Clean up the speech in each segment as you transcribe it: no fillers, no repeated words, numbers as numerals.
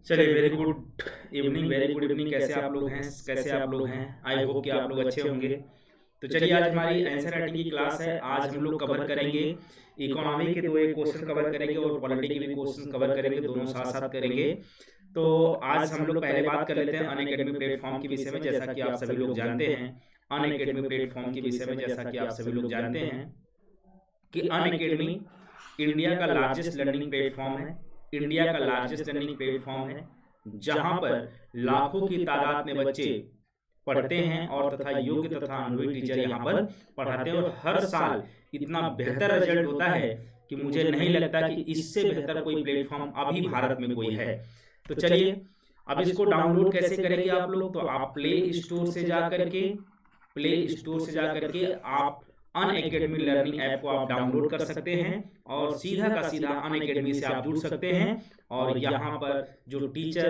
चलिए, very good evening, very good evening. कैसे आप लोग हैं? कैसे आप लोग हैं? आई होप कि आप लोग अच्छे होंगे। तो चलिए, आज हमारी आंसर राइटिंग की क्लास है। आज हम लोग कवर करेंगे इकोनॉमी के दो एक क्वेश्चन कवर करेंगे और पॉलिटी के भी क्वेश्चन कवर करेंगे, दोनों साथ साथ करेंगे। तो आज हम लोग पहले बात कर लेते हैं अनअकैडमी प्लेटफॉर्म के विषय में। जैसा कि आप सभी लोग जानते हैं, अनअकैडमी प्लेटफॉर्म के विषय में जैसा कि आप सभी लोग जानते हैं कि अनअकैडमी इंडिया का लार्जेस्ट लर्निंग प्लेटफॉर्म है। इंडिया का लार्जेस्ट लर्निंग प्लेटफॉर्म है जहां पर लाखों की तादाद में बच्चे पढ़ते हैं और तथा योग्य तथा अनुभवी टीचर यहाँ पर पढ़ाते हैं और हर साल इतना बेहतर रिजल्ट होता है कि मुझे नहीं लगता कि इससे बेहतर कोई प्लेटफॉर्म अभी भारत में कोई है। तो चलिए, अब इसको डाउनलोड कैसे करेंगे आप लोग? तो आप प्ले स्टोर से जा करके आप अनअकैडमी लर्निंग ऐप को आप डाउनलोड कर सकते हैं और सीधा का सीधा अनअकैडमी से आप जुड़ सकते हैं। और यहाँ पर जो टीचर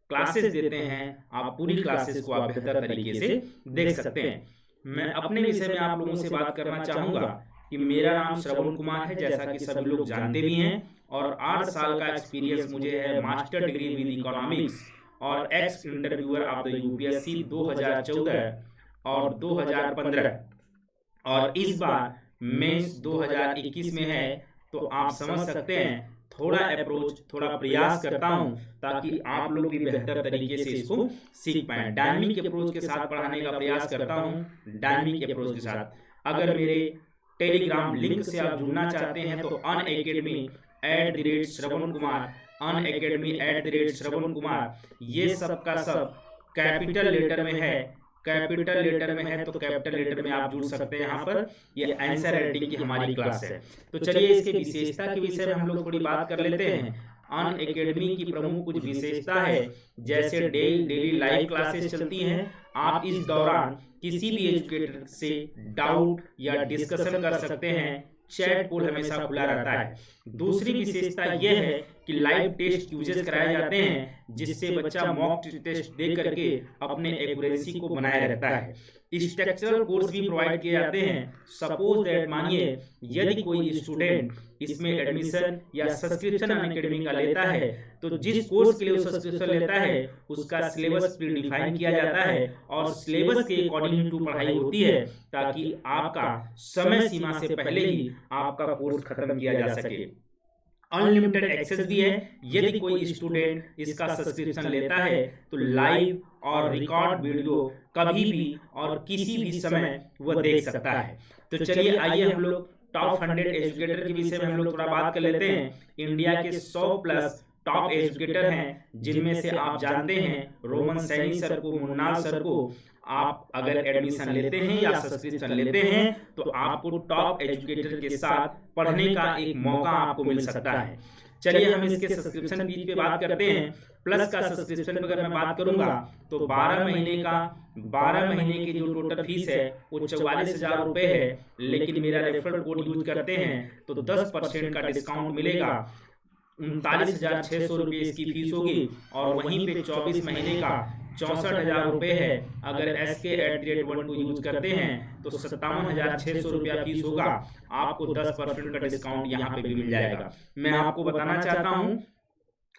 क्लासेस देते हैं, आप पूरी क्लासेस को आप बेहतर तरीके से देख सकते हैं। मैं अपने विषय में आप लोगों से बात करना चाहूँगा कि मेरा नाम श्रवण कुमार है, जैसा कि सभी लोग जानते भी हैं, और 8 साल का एक्सपीरियंस मुझे है मास्टर डिग्री विद इकोनॉमिक्स और x interviewer of the UPSC 2014 और 2015 और इस बार मेंस 2021 में है। तो आप समझ सकते हैं, थोड़ा अप्रोच, थोड़ा प्रयास करता हूं ताकि आप लोग भी बेहतर तरीके से इसको सीख पाएं। डायनामिक अप्रोच के साथ पढ़ाने का प्रयास करता हूं, डायनामिक अप्रोच के साथ। अगर मेरे टेलीग्राम लिंक से आप जुड़ना चाहते हैं तो अनअकैडमी@श्रवण कुमार, अनअकैडमी@श्रवण कुमार, ये सब का सब कैपिटल लेटर में है। कैपिटल लेटर में है तो कैपिटल लेटर में आप जुड़ सकते हैं। यहाँ पर ये आंसर राइटिंग की हमारी क्लास है। तो चलिए, इसके विशेषता के विषय में हम लोग थोड़ी बात कर लेते हैं। अनअकैडमी की प्रमुख कुछ विशेषता है, जैसे डेली लाइव क्लासेस चलती हैं। आप इस दौरान किसी भी एजुकेटर से डाउट या डिस्कशन कर सकते हैं। चैट पोल हमेशा खुला रहता है। दूसरी विशेषता यह है कि लाइव टेस्ट यूजेस कराए जाते हैं, जिससे बच्चा मॉक टेस्ट दे करके अपने एक्यूरेसी को बनाए रहता है। स्ट्रक्चरल कोर्स भी प्रोवाइड किए जाते हैं। सपोज दैट, मानिए यदि कोई स्टूडेंट इसमें एडमिशन या सब्सक्रिप्शन अनअकैडमी का लेता है, तो जिस कोर्स के लिए वो सब्सक्रिप्शन लेता है उसका सिलेबस प्री डिफाइन किया जाता है और सिलेबस के अकॉर्डिंग टू पढ़ाई होती है, ताकि आपका समय सीमा से पहले ही आपका कोर्स खत्म किया जा सके। अनलिमिटेड एक्सेस भी है। यदि कोई स्टूडेंट इसका सब्सक्रिप्शन लेता है तो लाइव और रिकॉर्ड वीडियो कभी भी और किसी भी समय वह देख सकता है। तो चलिए, आइए हम लोग टॉप 100 एजुकेटर के विषय में हम लोग थोड़ा बात कर लेते हैं। इंडिया के 100+ टॉप एजुकेटर हैं, जिनमें से आप जानते हैं रोमन सैनी सर को, मुन्नाल सर को। आप अगर एडमिशन लेते हैं या सब्सक्रिप्शन लेते हैं तो आपको टॉप एजुकेटर के साथ पढ़ने का एक मौका आपको मिल सकता है। चलिए, हम इसके सब्सक्रिप्शन फीस पे बात करते हैं। प्लस का सब्सक्रिप्शन पे अगर मैं बात करूंगा तो 12 महीने की जो टोटल फीस है वो 44,000 रुपए है। लेकिन मेरा रेफरल कोड यूज करते हैं तो 10% का डिस्काउंट मिलेगा। 39,600 रुपये इसकी फीस होगी। और वहीं पे 24 महीने का 64,000 रुपये है। अगर SK@12 यूज करते हैं तो 57,600 रुपया फीस होगा। आपको 10% का डिस्काउंट यहाँ पे भी मिल जाएगा। मैं आपको बताना चाहता हूँ,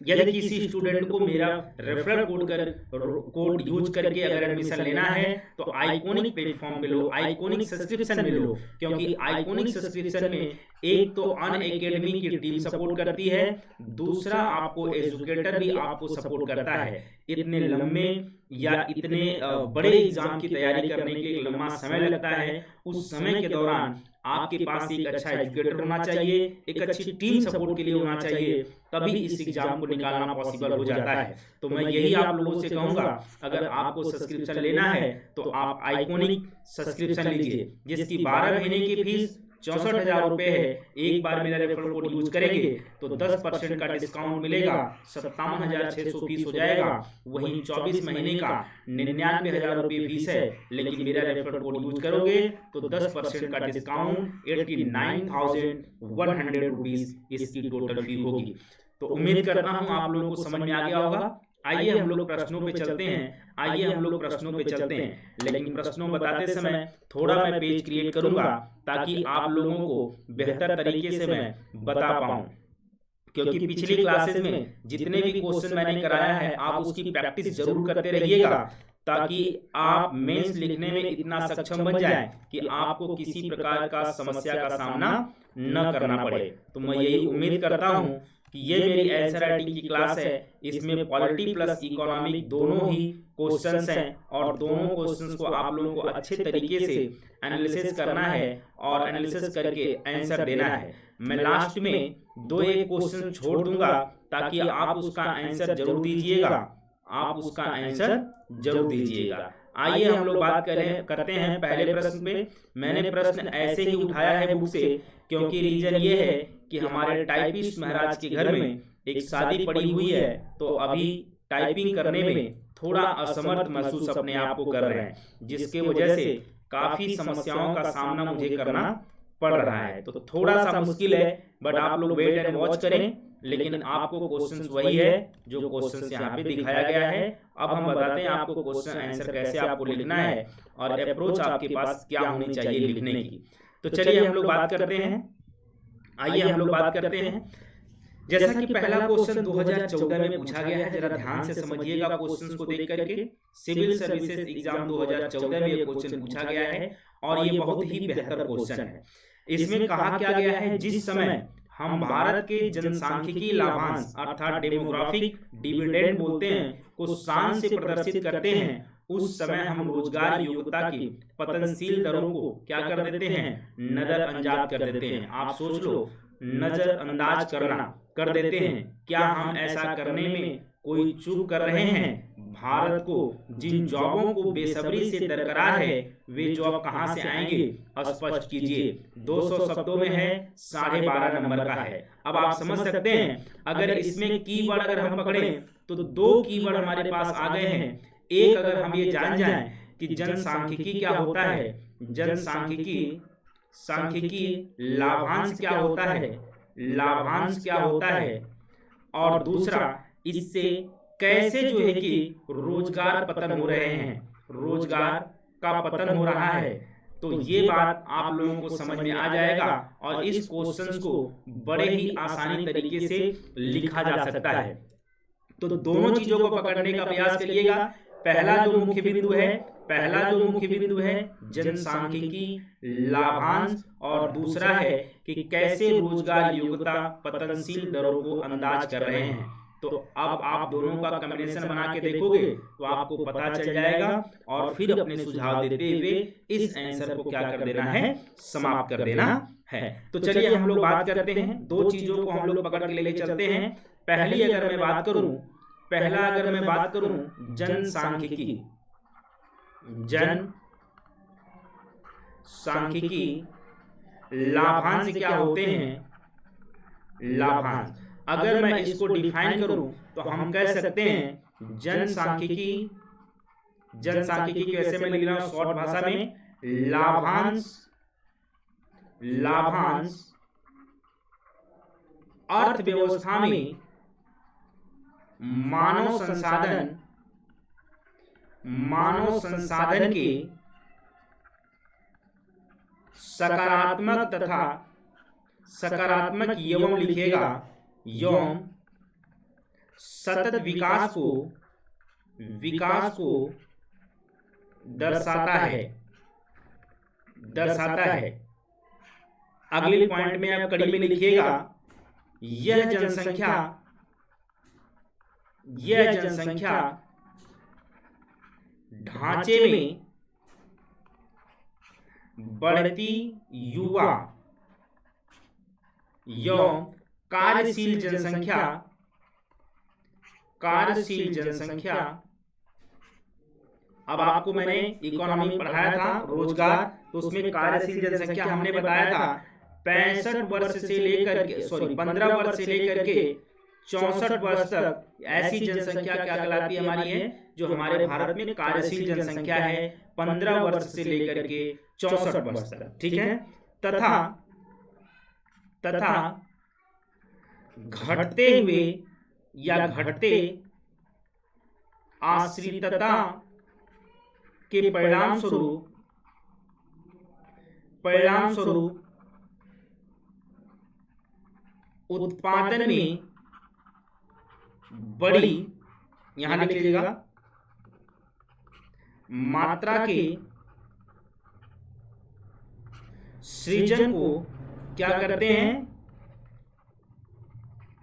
यदि किसी स्टूडेंट को मेरा रेफरल कोड यूज करके अगर एडमिशन लेना है तो आइकॉनिक प्लेटफॉर्म पे लो, आइकॉनिक सब्सक्रिप्शन में लो। क्योंकि आइकॉनिक सब्सक्रिप्शन में एक तो अनअकैडमी की टीम सपोर्ट करती है, दूसरा आपको एजुकेटर भी आपको सपोर्ट करता है। इतने लंबे या इतने बड़े एग्जाम की तैयारी करने के लिए लंबा समय लगता है। उस समय के दौरान आपके पास एक अच्छा एजुकेटर होना चाहिए, एक अच्छी टीम सपोर्ट के लिए होना चाहिए, तभी इस एग्जाम को निकालना पॉसिबल हो जाता है। तो मैं यही आप लोगों से कहूंगा, अगर आपको सब्सक्रिप्शन लेना है तो आप आइकॉनिक सब्सक्रिप्शन लीजिए, जिसकी 12 महीने की फीस 64,000 रुपये है। एक बार मेरा रेफरल कोड यूज करेंगे तो 10% का डिस्काउंट मिलेगा, 57,600 फीस हो जाएगा। वहीं 24 महीने का 99,000 रुपये फीस है। लेकिन मेरा रेफरल कोड यूज करोगे तो 10% का डिस्काउंट 89,100 रुपीज इसकी टोटल फी होगी। तो उम्मीद करता हूँ आप लोगों को समझ में आ गया होगा। आइए हम लोग प्रश्नों पे चलते हैं। लेकिन प्रश्नों बताते समय थोड़ा मैं पेज क्रिएट करूंगा ताकि आप लोगों को बेहतर तरीके से मैं बता पाऊं। क्योंकि पिछली क्लासेस में जितने भी क्वेश्चन मैंने कराया है आप उसकी प्रैक्टिस जरूर करते रहिएगा, ताकि आप मेंस लिखने में इतना सक्षम बन जाएं कि आपको किसी प्रकार का समस्या का सामना न करना पड़े। तो मैं यही उम्मीद करता हूं कि ये मेरी आंसर राइटिंग की क्लास है, इसमें पॉलिटी प्लस इकोनॉमिक दोनों ही क्वेश्चंस हैं और दोनों क्वेश्चंस को आप लोगों को अच्छे तरीके से एनालिसिस करना है और एनालिसिस करके आंसर देना है। मैं लास्ट में 2-1 क्वेश्चन छोड़ दूंगा ताकि आप उसका आंसर जरूर दीजिएगा, आप उसका आंसर जरूर दीजिएगा। आइए हम लोग बात करते हैं पहले प्रश्न पे। मैंने प्रश्न ऐसे ही उठाया है बुक से क्योंकि रीजन ये है कि हमारे टाइपिस्ट महाराज के घर में एक शादी पड़ी हुई है, तो अभी टाइपिंग करने में थोड़ा असमर्थ महसूस अपने आप को कर रहे हैं, जिसके वजह से काफी समस्याओं का सामना मुझे करना पड़ रहा है। तो थोड़ा सा मुश्किल है, बट आप लोग वेट एंड वॉच करें, लेकिन आपको क्वेश्चंस वही है जो क्वेश्चंस यहाँ पे दिखाया गया है। अब हम बताते हैं आपको क्वेश्चन आंसर कैसे आपको लिखना है और अप्रोच आपके पास क्या होनी चाहिए लिखने की। तो चलिए हम लोग बात करते हैं। आइए हम लोग बात करते हैं। जैसा कि पहला क्वेश्चन 2014 में पूछा गया है, जरा ध्यान से समझिएगा क्वेश्चंस को देख करके। सिविल सर्विसेज एग्जाम 2014 में ये क्वेश्चन पूछा गया है और ये बहुत ही बेहतर क्वेश्चन है। इसमें कहा क्या गया है, जिस समय हम भारत के जनसांख्यिकी लाभांश अर्थात डेमोग्राफिक डिविडेंड बोलते हैं को शान से प्रदर्शित करते हैं, उस समय हम रोजगार योग्यता की पतनशील दरों को क्या कर देते हैं, नजरअंदाज कर देते हैं। आप सोच लो, नजरअंदाज कर देते हैं। क्या हम ऐसा करने में कोई चूक कर रहे हैं? भारत को जिन जॉबों को बेसब्री से दरकार है वे जॉब कहां से आएंगे, स्पष्ट कीजिए। 200 शब्दों में है, 12.5 नंबर का है। अब आप समझ सकते हैं, अगर इसमें कीवर्ड अगर हम पकड़ें तो 2 कीवर्ड हमारे पास आ गए हैं। एक, अगर हम ये जान जाएं कि जनसांख्यिकी क्या होता है, सांख्यिकी लाभांश क्या होता है, लाभांश क्या होता है, और दूसरा इससे कैसे जो है कि रोजगार पतन हो रहे हैं, रोजगार का पतन हो रहा है, तो ये बात आप लोगों को समझ में आ जाएगा और इस क्वेश्चंस को बड़े ही आसानी तरीके से लिखा जा सकता है। तो दोनों चीजों को पकड़ने का प्रयास करिएगा। पहला जो मुख्य बिंदु है जनसांख्यिकी लाभांश, और दूसरा है कि कैसे रोजगार योग्यता पतनशील दरों को अंदाज कर रहे हैं। तो अब आप दोनों का कॉम्बिनेशन बना के देखोगे तो आपको पता चल जाएगा और फिर अपने सुझाव देते हुए इस आंसर को क्या कर देना है, समाप्त कर देना है। तो चलिए हम लोग बात करते हैं, 2 चीजों को हम लोग पकड़ के लेके चलते हैं। पहला अगर मैं बात करूं जनसांख्यिकी लाभांश क्या होते हैं, लाभांश अगर मैं इसको डिफाइन करूं तो हम कह सकते हैं जनसांख्यिकी कैसे मैं लिख रहा हूं शॉर्ट भाषा में, लाभांश अर्थव्यवस्था में मानव संसाधन के सकारात्मक एवं लिखेगा यौम सतत विकास को दर्शाता है। अगले पॉइंट में आप कड़ी में लिखिएगा, यह जनसंख्या ढांचे में बढ़ती युवा यौम कार्यशील जनसंख्या। अब आपको मैंने इकोनॉमी पढ़ाया था रोजगार, तो उसमें कार्यशील जनसंख्या हमने बताया था 15 वर्ष से लेकर के 64 वर्ष तक ऐसी जनसंख्या क्या कहलाती है हमारी है, जो हमारे भारत में कार्यशील जनसंख्या है 15 वर्ष से लेकर के 64 वर्ष तक, ठीक है। तथा घटते हुए या घटते आश्रितता के परिणाम स्वरूप उत्पादन में बड़ी, यहां लिख लीजिएगा, मात्रा के सृजन को क्या करते हैं,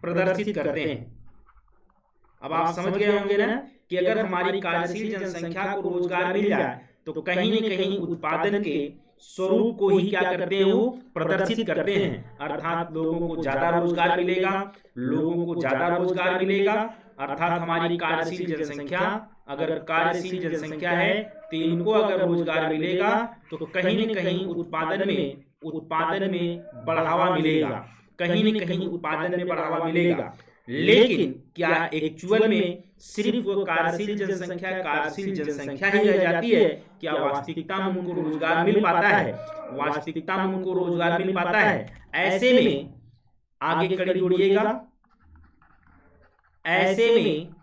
प्रदर्शित करते हैं। अब आप समझ गए होंगे ना कि अगर हमारी कार्यशील जनसंख्या को रोजगार मिल जाए तो कहीं न कहीं उत्पादन के स्वरूप को ही क्या करते हैं, वो प्रदर्शित करते हैं। अर्थात लोगों को ज्यादा रोजगार मिलेगा, लोगों को ज्यादा रोजगार मिलेगा, अर्थात हमारी कार्यशील जनसंख्या, अगर कार्यशील जनसंख्या है तो इनको अगर रोजगार मिलेगा तो कहीं न कहीं उत्पादन में बढ़ावा मिलेगा, कहीं न कहीं उत्पादन में बढ़ावा मिलेगा। लेकिन क्या एक्चुअल में सिर्फ वो कार्यशील जनसंख्या ही रह जाती है? क्या वास्तविकता में उनको रोजगार मिल पाता है? वास्तविकता में उनको रोजगार मिल पाता है? ऐसे में आगे कड़ी जोड़िएगा, ऐसे में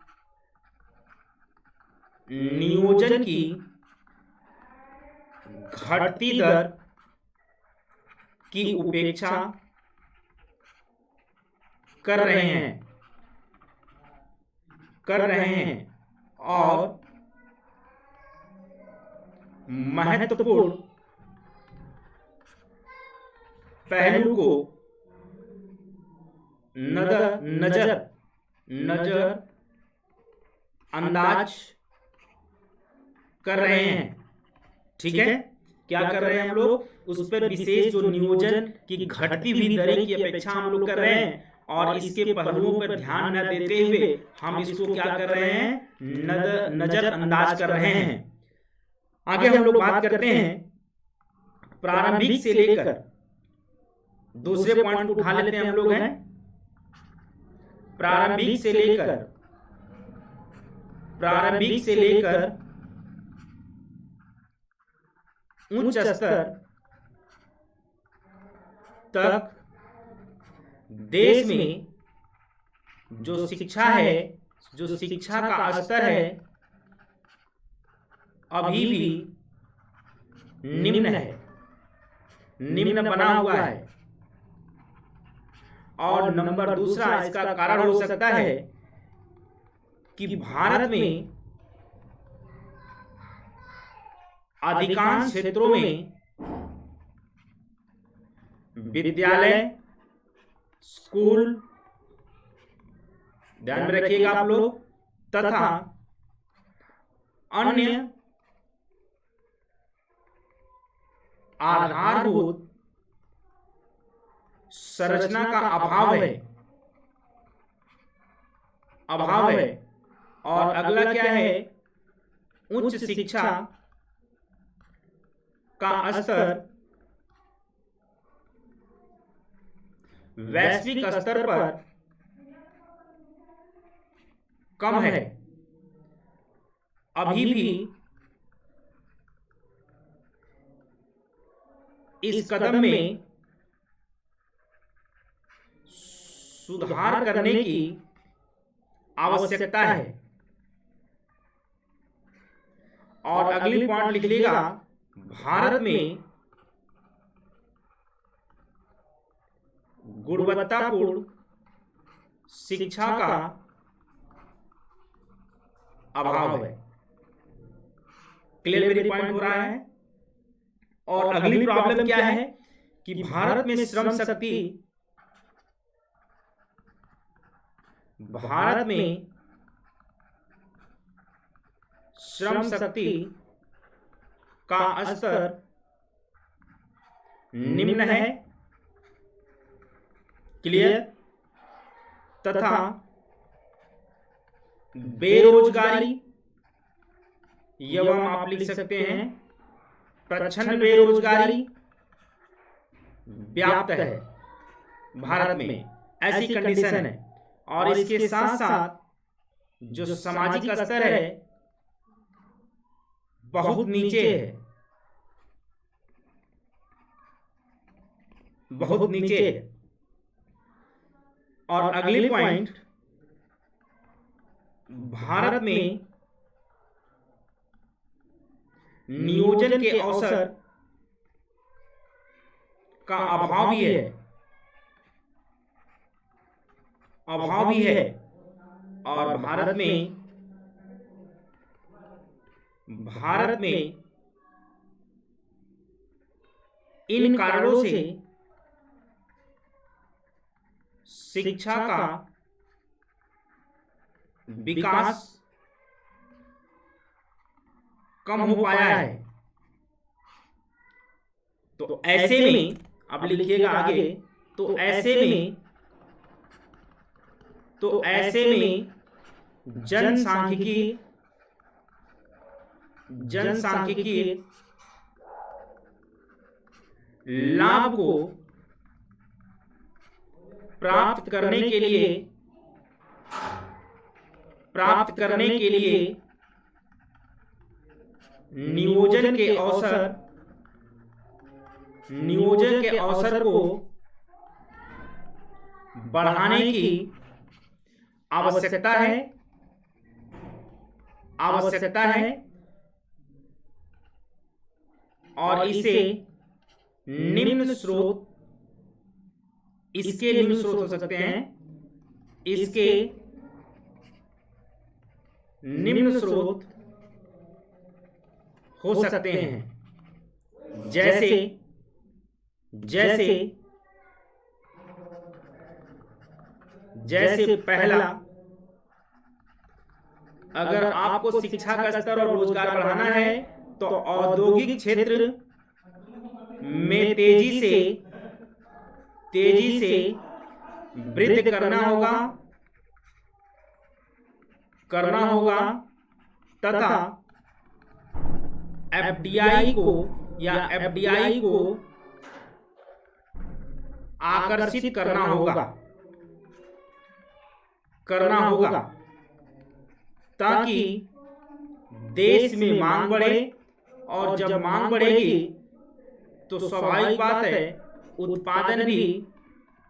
नियोजन की घटती दर की उपेक्षा कर रहे हैं और महत्वपूर्ण पहलू को नजर अंदाज कर रहे हैं। ठीक है, क्या कर रहे हैं हम लोग? उस पर विशेष जो नियोजन की घटती हुई दरें की अपेक्षा हम लोग कर रहे हैं और इसके पहलुओं पर ध्यान न देते हुए हम इसको क्या कर रहे हैं, नजरअंदाज कर रहे हैं। आगे हम लोग बात करते हैं प्रारंभिक से लेकर, दूसरे पॉइंट को उठा लेते हैं हम लोग, हैं प्रारंभिक से लेकर उच्च स्तर तक देश में जो शिक्षा है, जो शिक्षा का स्तर है, अभी भी निम्न बना हुआ है। और नंबर दूसरा इसका कारण हो सकता है कि भारत में अधिकांश क्षेत्रों में विद्यालय, स्कूल, ध्यान में रखिएगा आप लोग, तथा अन्य आधारभूत संरचना का अभाव है। और अगला क्या है, उच्च शिक्षा का स्तर वैश्विक स्तर पर कम है। अभी भी इस कदम में सुधार करने की आवश्यकता है। और अगली पॉइंट लिख लीजिएगा, भारत में गुणवत्तापूर्ण शिक्षा का अभाव है। क्लियर मेरी पॉइंट हो रहा है? और अगली प्रॉब्लम क्या है कि भारत में श्रम शक्ति का स्तर निम्न है। क्लियर? तथा बेरोजगारी एवं आप लिख सकते हैं प्रच्छन्न बेरोजगारी व्याप्त है भारत में, ऐसी कंडीशन है। और इसके साथ साथ जो सामाजिक स्तर है बहुत नीचे है, बहुत नीचे है। और अगली पॉइंट, भारत में नियोजन के अवसर का अभाव भी है। अभाव भी है और भारत में इन कारणों से शिक्षा का विकास कम हो पाया है। तो ऐसे में अब लिखिएगा आगे, तो ऐसे में जनसांख्यिकी लाभ को प्राप्त करने के लिए नियोजन के अवसर को बढ़ाने की आवश्यकता है और इसके निम्न स्रोत हो सकते हैं। इसके निम्न स्रोत हो सकते हैं, जैसे पहला, अगर आपको शिक्षा का स्तर और रोजगार बढ़ाना है तो औद्योगिक क्षेत्र में तेजी से वृद्धि करना होगा तथा एफडीआई को आकर्षित करना होगा ताकि देश में मांग बढ़े, और जब मांग बढ़ेगी तो स्वाभाविक बात है उत्पादन भी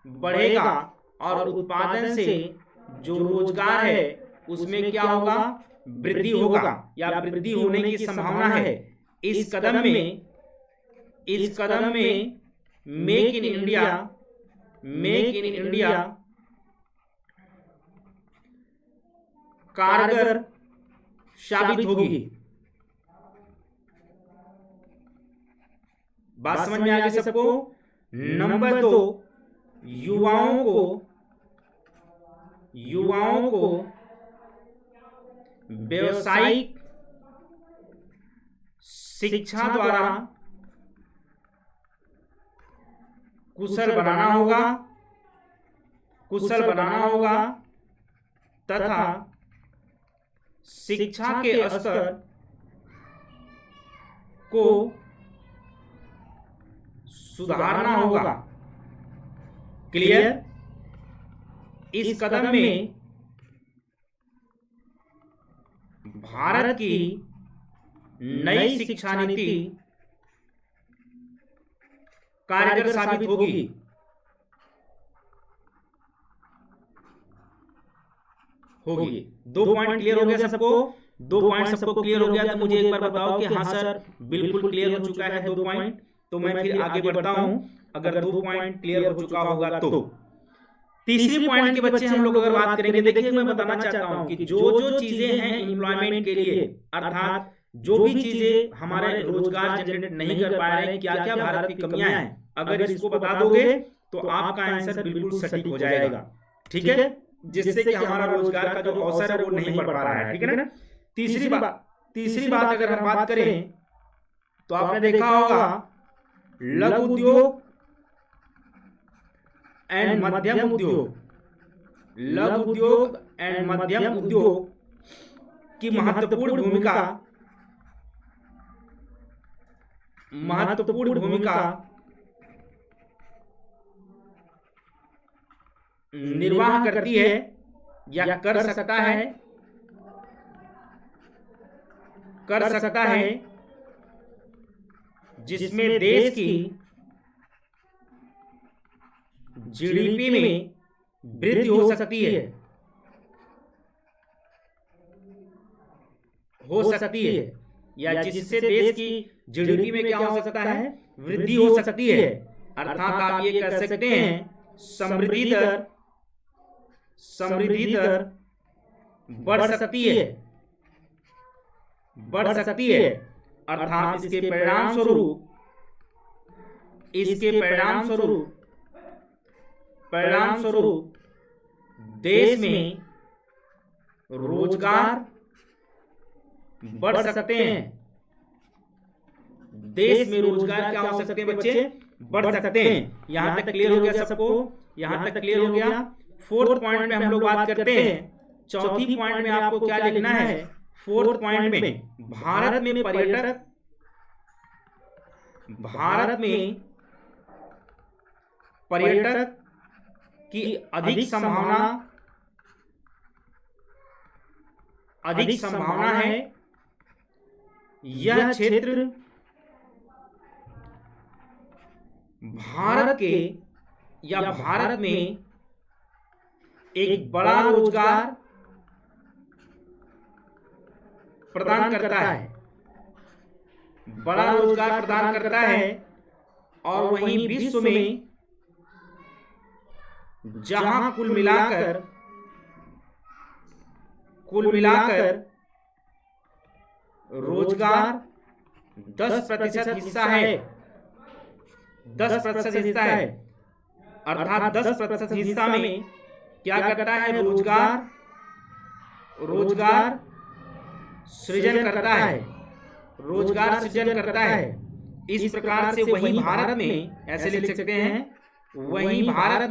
बढ़ेगा, और उत्पादन से जो रोजगार है उसमें क्या होगा, वृद्धि होगा या वृद्धि होने की संभावना है। इस कदम में मेक इन इंडिया कारगर साबित होगी। बात समझ में आ गई सबको। नंबर 2, युवाओं को व्यावसायिक शिक्षा द्वारा कुशल बनाना होगा तथा शिक्षा के स्तर को सुधारना होगा। क्लियर? इस कदम में भारत की नई शिक्षा नीति कारगर साबित होगी। दो पॉइंट क्लियर हो गया सबको? 2 पॉइंट सबको क्लियर हो गया तो मुझे एक बार बताओ कि हाँ सर बिल्कुल क्लियर हो चुका है 2 पॉइंट। तो मैं फिर आगे बढ़ता हूं अगर 2 पॉइंट क्लियर हो चुका होगा तो। तीसरी पॉइंट के बच्चे हम लोग अगर बात करेंगे, देखिए मैं बताना चाहता हूं कि जो चीजें हैं एम्प्लॉयमेंट के लिए, अर्थात जो भी चीजें हमारे रोजगार जनरेट नहीं कर पा रहे हैं, क्या क्या भारत की कमियां हैं, अगर इसको बता दोगे तो आपका आंसर बिल्कुल सटीक हो जाएगा। ठीक है, जिससे कि हमारा रोजगार का जो अवसर है वो नहीं बढ़ पा रहा है। ठीक है ना। तीसरी बात अगर हम बात करें तो आपने देखा होगा लघु उद्योग एंड मध्यम उद्योग, लघु उद्योग एंड मध्यम उद्योग की महत्वपूर्ण भूमिका निर्वाह करती है या कर सकता है जिसमें देश की जीडीपी में वृद्धि हो सकती है या जिससे देश की जीडीपी में क्या हो सकता है, वृद्धि हो सकती है। अर्थात आप ये कह सकते हैं समृद्धि दर बढ़ सकती है, अर्थात इसके परिणाम स्वरूप देश में रोजगार बढ़ सकते हैं। देश में रोजगार क्या हो सकते हैं बच्चे? बढ़ सकते हैं। यहां तक क्लियर हो गया सबको? यहां तक क्लियर हो गया? फोर्थ पॉइंट में हम लोग बात करते हैं। चौथी पॉइंट में आपको क्या लिखना है? फोर्थ पॉइंट में भारत में पर्यटक की अधिक संभावना है। यह क्षेत्र भारत में एक बड़ा रोजगार प्रदान करता है, और वहीं विश्व में जहां कुल मिलाकर रोजगार 10% हिस्सा है, 10% हिस्सा है, अर्थात 10% हिस्सा में क्या करता है? रोजगार सृजन करता है। इस प्रकार से वहीं भारत में, ऐसे लिख सकते हैं, वहीं भारत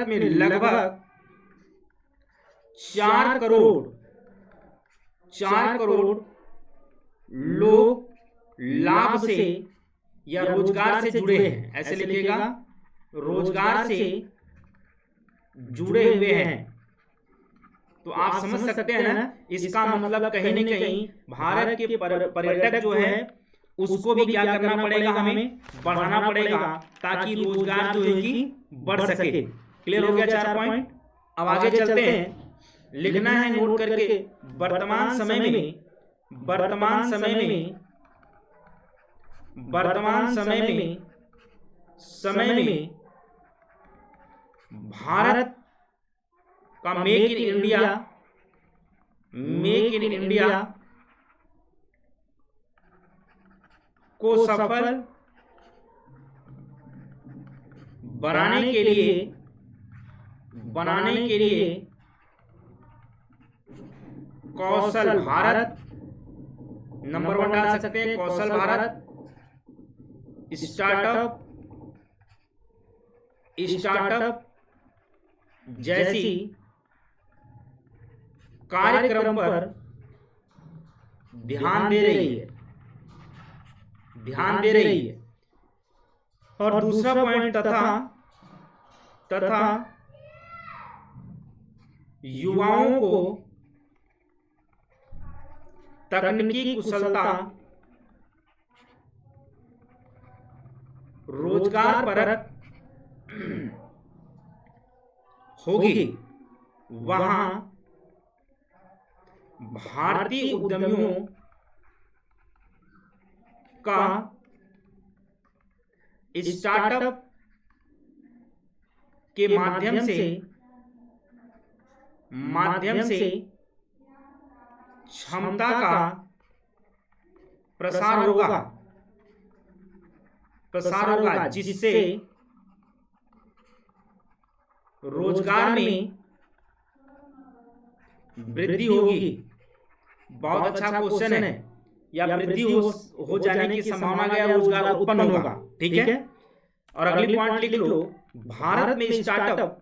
में लगभग 4 करोड़ लोग लाभ से या रोजगार से जुड़े हैं। ऐसे लिखिएगा, रोजगार से जुड़े हुए हैं। तो आप समझ सकते हैं ना, इसका मतलब कहीं न कहीं भारत के पर्यटक जो है उसको भी क्या करना पड़ेगा? हमें बढ़ाना पड़ेगा, ताकि रोजगार जो है कि बढ़ सके। क्लियर हो गया 4 पॉइंट? अब आगे चलते हैं। लिखना है नोट करके, वर्तमान समय में भारत का मेक इन इंडिया को सफल बनाने के लिए कौशल भारत नंबर 1 डाल सकते हैं। कौशल भारत, स्टार्टअप जैसी कार्यक्रम पर ध्यान दे रही है। और दूसरा पॉइंट, तथा युवाओं को तकनीकी कुशलता, रोजगार परक होगी। वहां भारतीय उद्यमियों का स्टार्टअप के माध्यम से क्षमता का प्रसार होगा, जिससे रोजगार में वृद्धि होगी। बहुत अच्छा क्वेश्चन है, या वृद्धि हो जाने की संभावना है, रोजगार उत्पन्न होगा। ठीक है। और अगली पॉइंट लिख लो, भारत में स्टार्टअप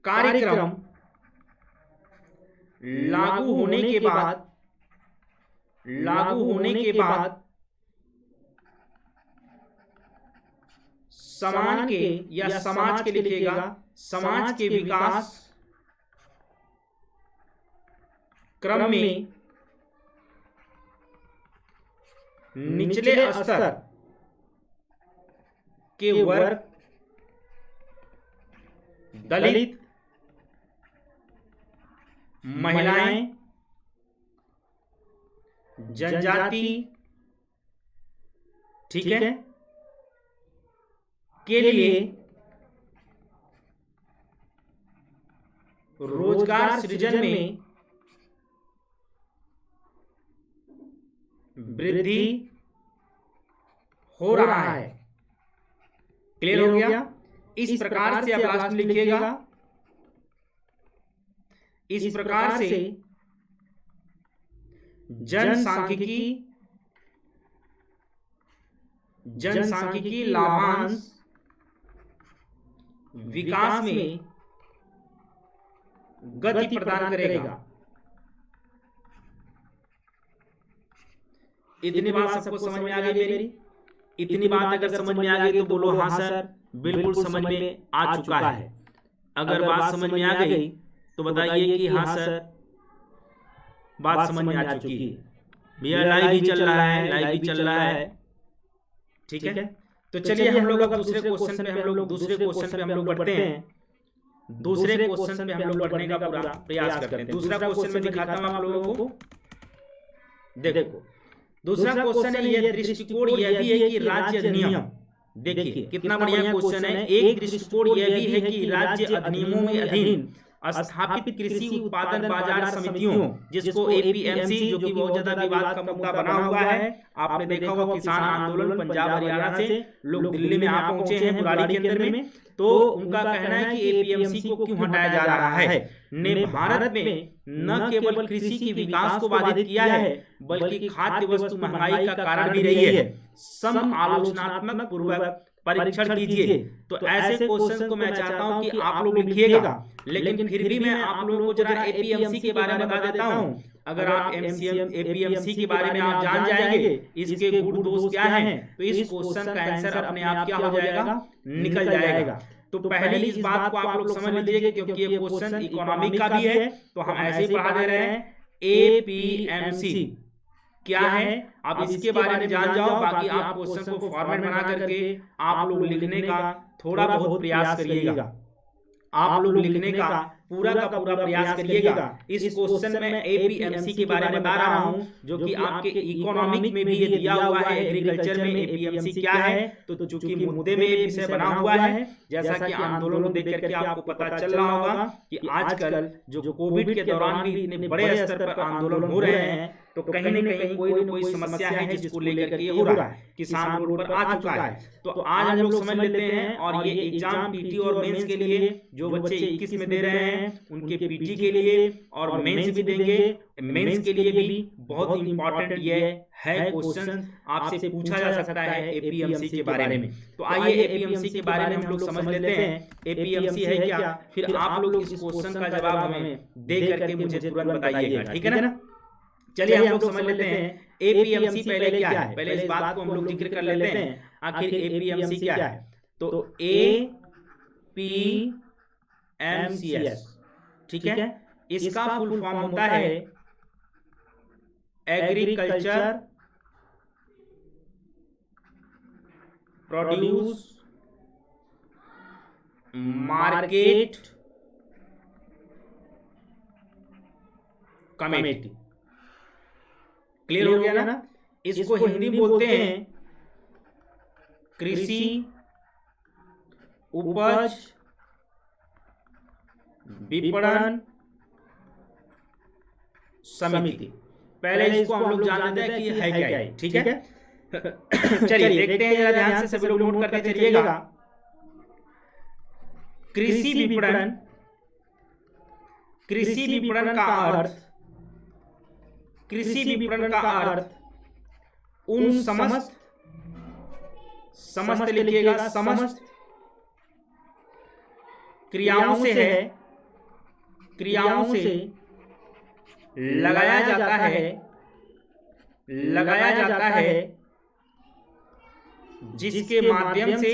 कार्यक्रम लागू होने के बाद समाज के लिखिएगा, समाज के विकास क्रम में निचले स्तर के वर्ग, दलित, महिलाएं, जनजाति, ठीक है, के लिए रोजगार सृजन में वृद्धि हो रहा है। क्लियर हो गया? इस प्रकार से आप लास्ट में लिखिएगा, इस प्रकार से जनसांख्यिकी लाभांश विकास में गति प्रदान करेगा। इतनी बात सबको समझ में आ गई मेरी? इतनी बात अगर समझ में आ गई तो बोलो हाँ सर, बिल्कुल समझ में आ चुका है। अगर बात समझ में आ गई तो बताइए कि हाँ सर, बात समझ में आ चुकी है। भैया लाइव भी चल रहा है, लाइव भी चल रहा है, ठीक है। तो चलिए हम लोग अब दूसरे क्वेश्चन पे हम लोग बढ़ते हैं। दूसरे क्वेश्चन पे हम लोग बढ़ने का पूरा प्रयास करते हैं। दूसरा क्वेश्चन में दिखाता हूं आप लोगों को। देखो दूसरा क्वेश्चन है, ये दृष्टिकोण यह भी है कि राज्य अधिनियम, देखिए कितना बढ़िया क्वेश्चन है। एक दृष्टिकोण यह भी है कि राज्य अधिनियमों में अधीन स्थापित कृषि उत्पादन बाजार समितियों, जिसको एपीएमसी, जो कि बहुत ज्यादा विवाद का मुद्दा बना हुआ है। आपने देखा होगा किसान आंदोलन पंजाब हरियाणा से लोग दिल्ली में आ पहुंचे हैं बुराड़ी के अंदर में, तो उनका कहना है कि एपीएमसी को क्यों हटाया जा रहा है, ने भारत में न केवल कृषि के विकास को बाधित किया है बल्कि खाद्य वस्तु महंगाई का कारण भी रही है। सम आलोचनात्मक पूर्वक परीक्षण कीजिए। तो ऐसे क्वेश्चन को मैं चाहता हूं कि आप लोग लिखिएगा, लेकिन फिर भी मैं आप लोगों को जरा एपीएमसी के बारे में बता देता हूं। अगर आप एपीएमसी के बारे में आप जान जाएंगे, इसके गुण दोष क्या हैं, तो इस क्वेश्चन का आंसर अपने आप क्या हो जाएगा, निकल जाएगा। तो पहले इस बात को आप लोग समझ लीजिए, क्योंकि ये क्वेश्चन इकोनॉमिक का भी है, तो हम ऐसे ही पढ़ा दे रहे हैं। एपीएमसी क्या है, आप इसके बारे में जान जाओ। बाकी आप क्वेश्चन को फॉर्मेट बना करके आप लोग लिखने का थोड़ा बहुत प्रयास करिएगा। आप लोग लिखने का पूरा प्रयास करिएगा। इस क्वेश्चन में एपीएमसी के बारे में बता रहा हूं, जो कि आपके इकोनॉमिक में भी ये दिया हुआ है। एग्रीकल्चर में एपीएमसी क्या है, तो चूंकि मुद्दे में ये विषय बना हुआ है, जैसा कि आंदोलन को देख करके आपको पता चल रहा होगा कि आजकल जो कोविड के दौरान भी इतने बड़े स्तर पर आंदोलन हो रहे हैं, तो कहीं न कहीं कोई न कोई समस्या है जिसको लेकर के हो रहा है। किसान रोड पर आ चुका है। तो आज हम लोग समझ लेते हैं, और ये एग्जाम पीटी और मेंस के लिए जो बच्चे 21 में दे रहे हैं, उनके पीटी के लिए और मेंस भी देंगे, मेंस के लिए भी बहुत इंपॉर्टेंट ये है क्वेश्चन, आपसे पूछा जा सकता है एपीएमसी के बारे में। तो आइए एपीएमसी के बारे में हम लोग समझ लेते हैं। एपीएमसी है क्या, फिर आप लोग इस क्वेश्चन का जवाब हमें दे करके मुझे तुरंत बताइएगा, ठीक है ना। चलिए हम लोग समझ लेते हैं एपीएमसी पहले क्या है। पहले इस बात को हम लोग जिक्र कर लेते हैं, आखिर एपीएमसी क्या है। तो एपीएमसीएस, ठीक है, इसका फुल फॉर्म होता है agriculture produce market committee. Clear हो गया ना। इसको हिंदी बोलते हैं कृषि उपज विपणन समिति। पहले इसको हम लोग जान लेते हैं कि है क्या है, ठीक है। चलिए देखते हैं, जरा ध्यान से सभी लोग नोट करते चलिएगा। कृषि विपणन, कृषि विपणन का अर्थ, कृषि विपणन का अर्थ उन समस्त लिखिएगा, समस्त क्रियाओं से है, क्रियाओं से लगाया जाता है जिसके माध्यम से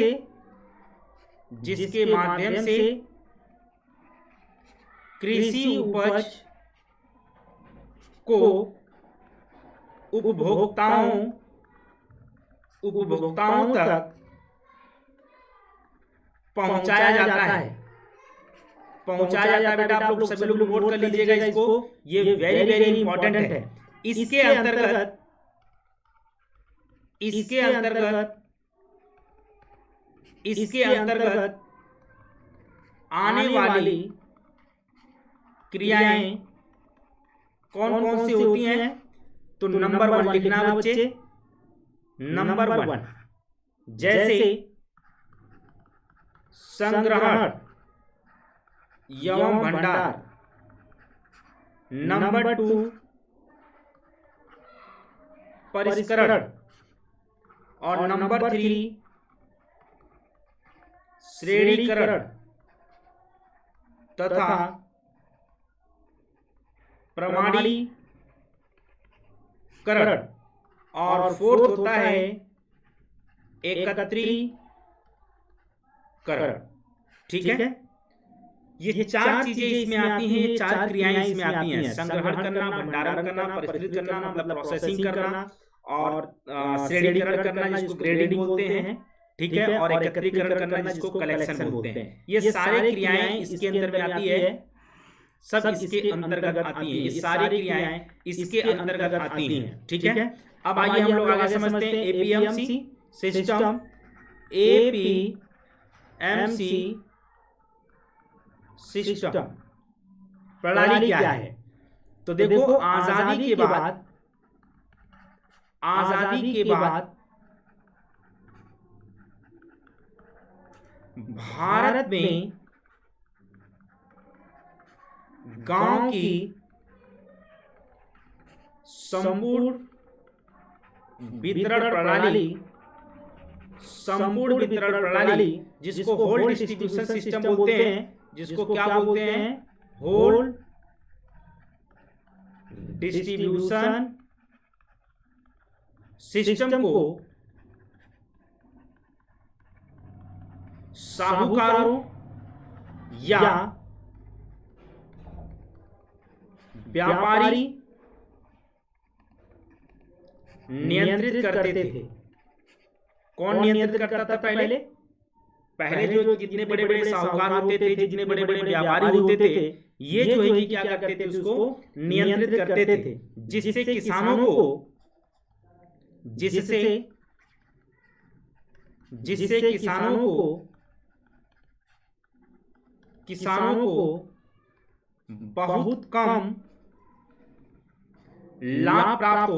कृषि उपज को उपभोक्ताओं तक पहुंचाया जाता है। बेटा आप लोग सभी लोग नोट कर लीजिएगा इसको, ये वेरी वेरी इंपॉर्टेंट है। इसके अंतर्गत आने वाली क्रियाएं कौन कौन सी होती हैं? तो नंबर 1 लिखना है बच्चे। नंबर 1 जैसे संग्रहण एवं भंडार। नंबर 2 परिष्करण। और नंबर 3 श्रेणीकरण तथा प्रमाणीकरण। और 4th होता है एकत्रीकरण। ठीक है, ये 4 चीजें इसमें आती हैं, ये 4 क्रियाएं इसमें आती हैं। संग्रहण करना, भंडारण करना, परिष्कृत करना मतलब प्रोसेसिंग करना, और श्रेणीकरण करना जिसको ग्रेडिंग बोलते हैं, ठीक है, और एकत्रीकरण करना जिसको कलेक्शन बोलते हैं। ये सारी क्रियाएं इसके अंदर में आती है, सब इसके अंतर्गत आती हैं। ये सारी क्रियाएं इसके अंतर्गत आती हैं। ठीक है, अब आइए हम लोग आगे समझते हैं एपीएमसी सिस्टम। एपीएमसी सिस्टम प्रणाली क्या है? तो देखो, आजादी के बाद भारत में गांव की संपूर्ण वितरण प्रणाली जिसको होल डिस्ट्रीब्यूशन सिस्टम बोलते हैं, जिसको क्या बोलते हैं? होल डिस्ट्रीब्यूशन सिस्टम को साहूकारों या व्यापारी नियंत्रित करते थे। कौन नियंत्रित करता था पहले? जो जितने बड़े बड़े साहूकार होते थे, जितने बड़े बड़े व्यापारी होते थे, ये जो है कि क्या करते थे? उसको नियंत्रित करते थे, जिससे किसानों को बहुत कम लाभ प्राप्त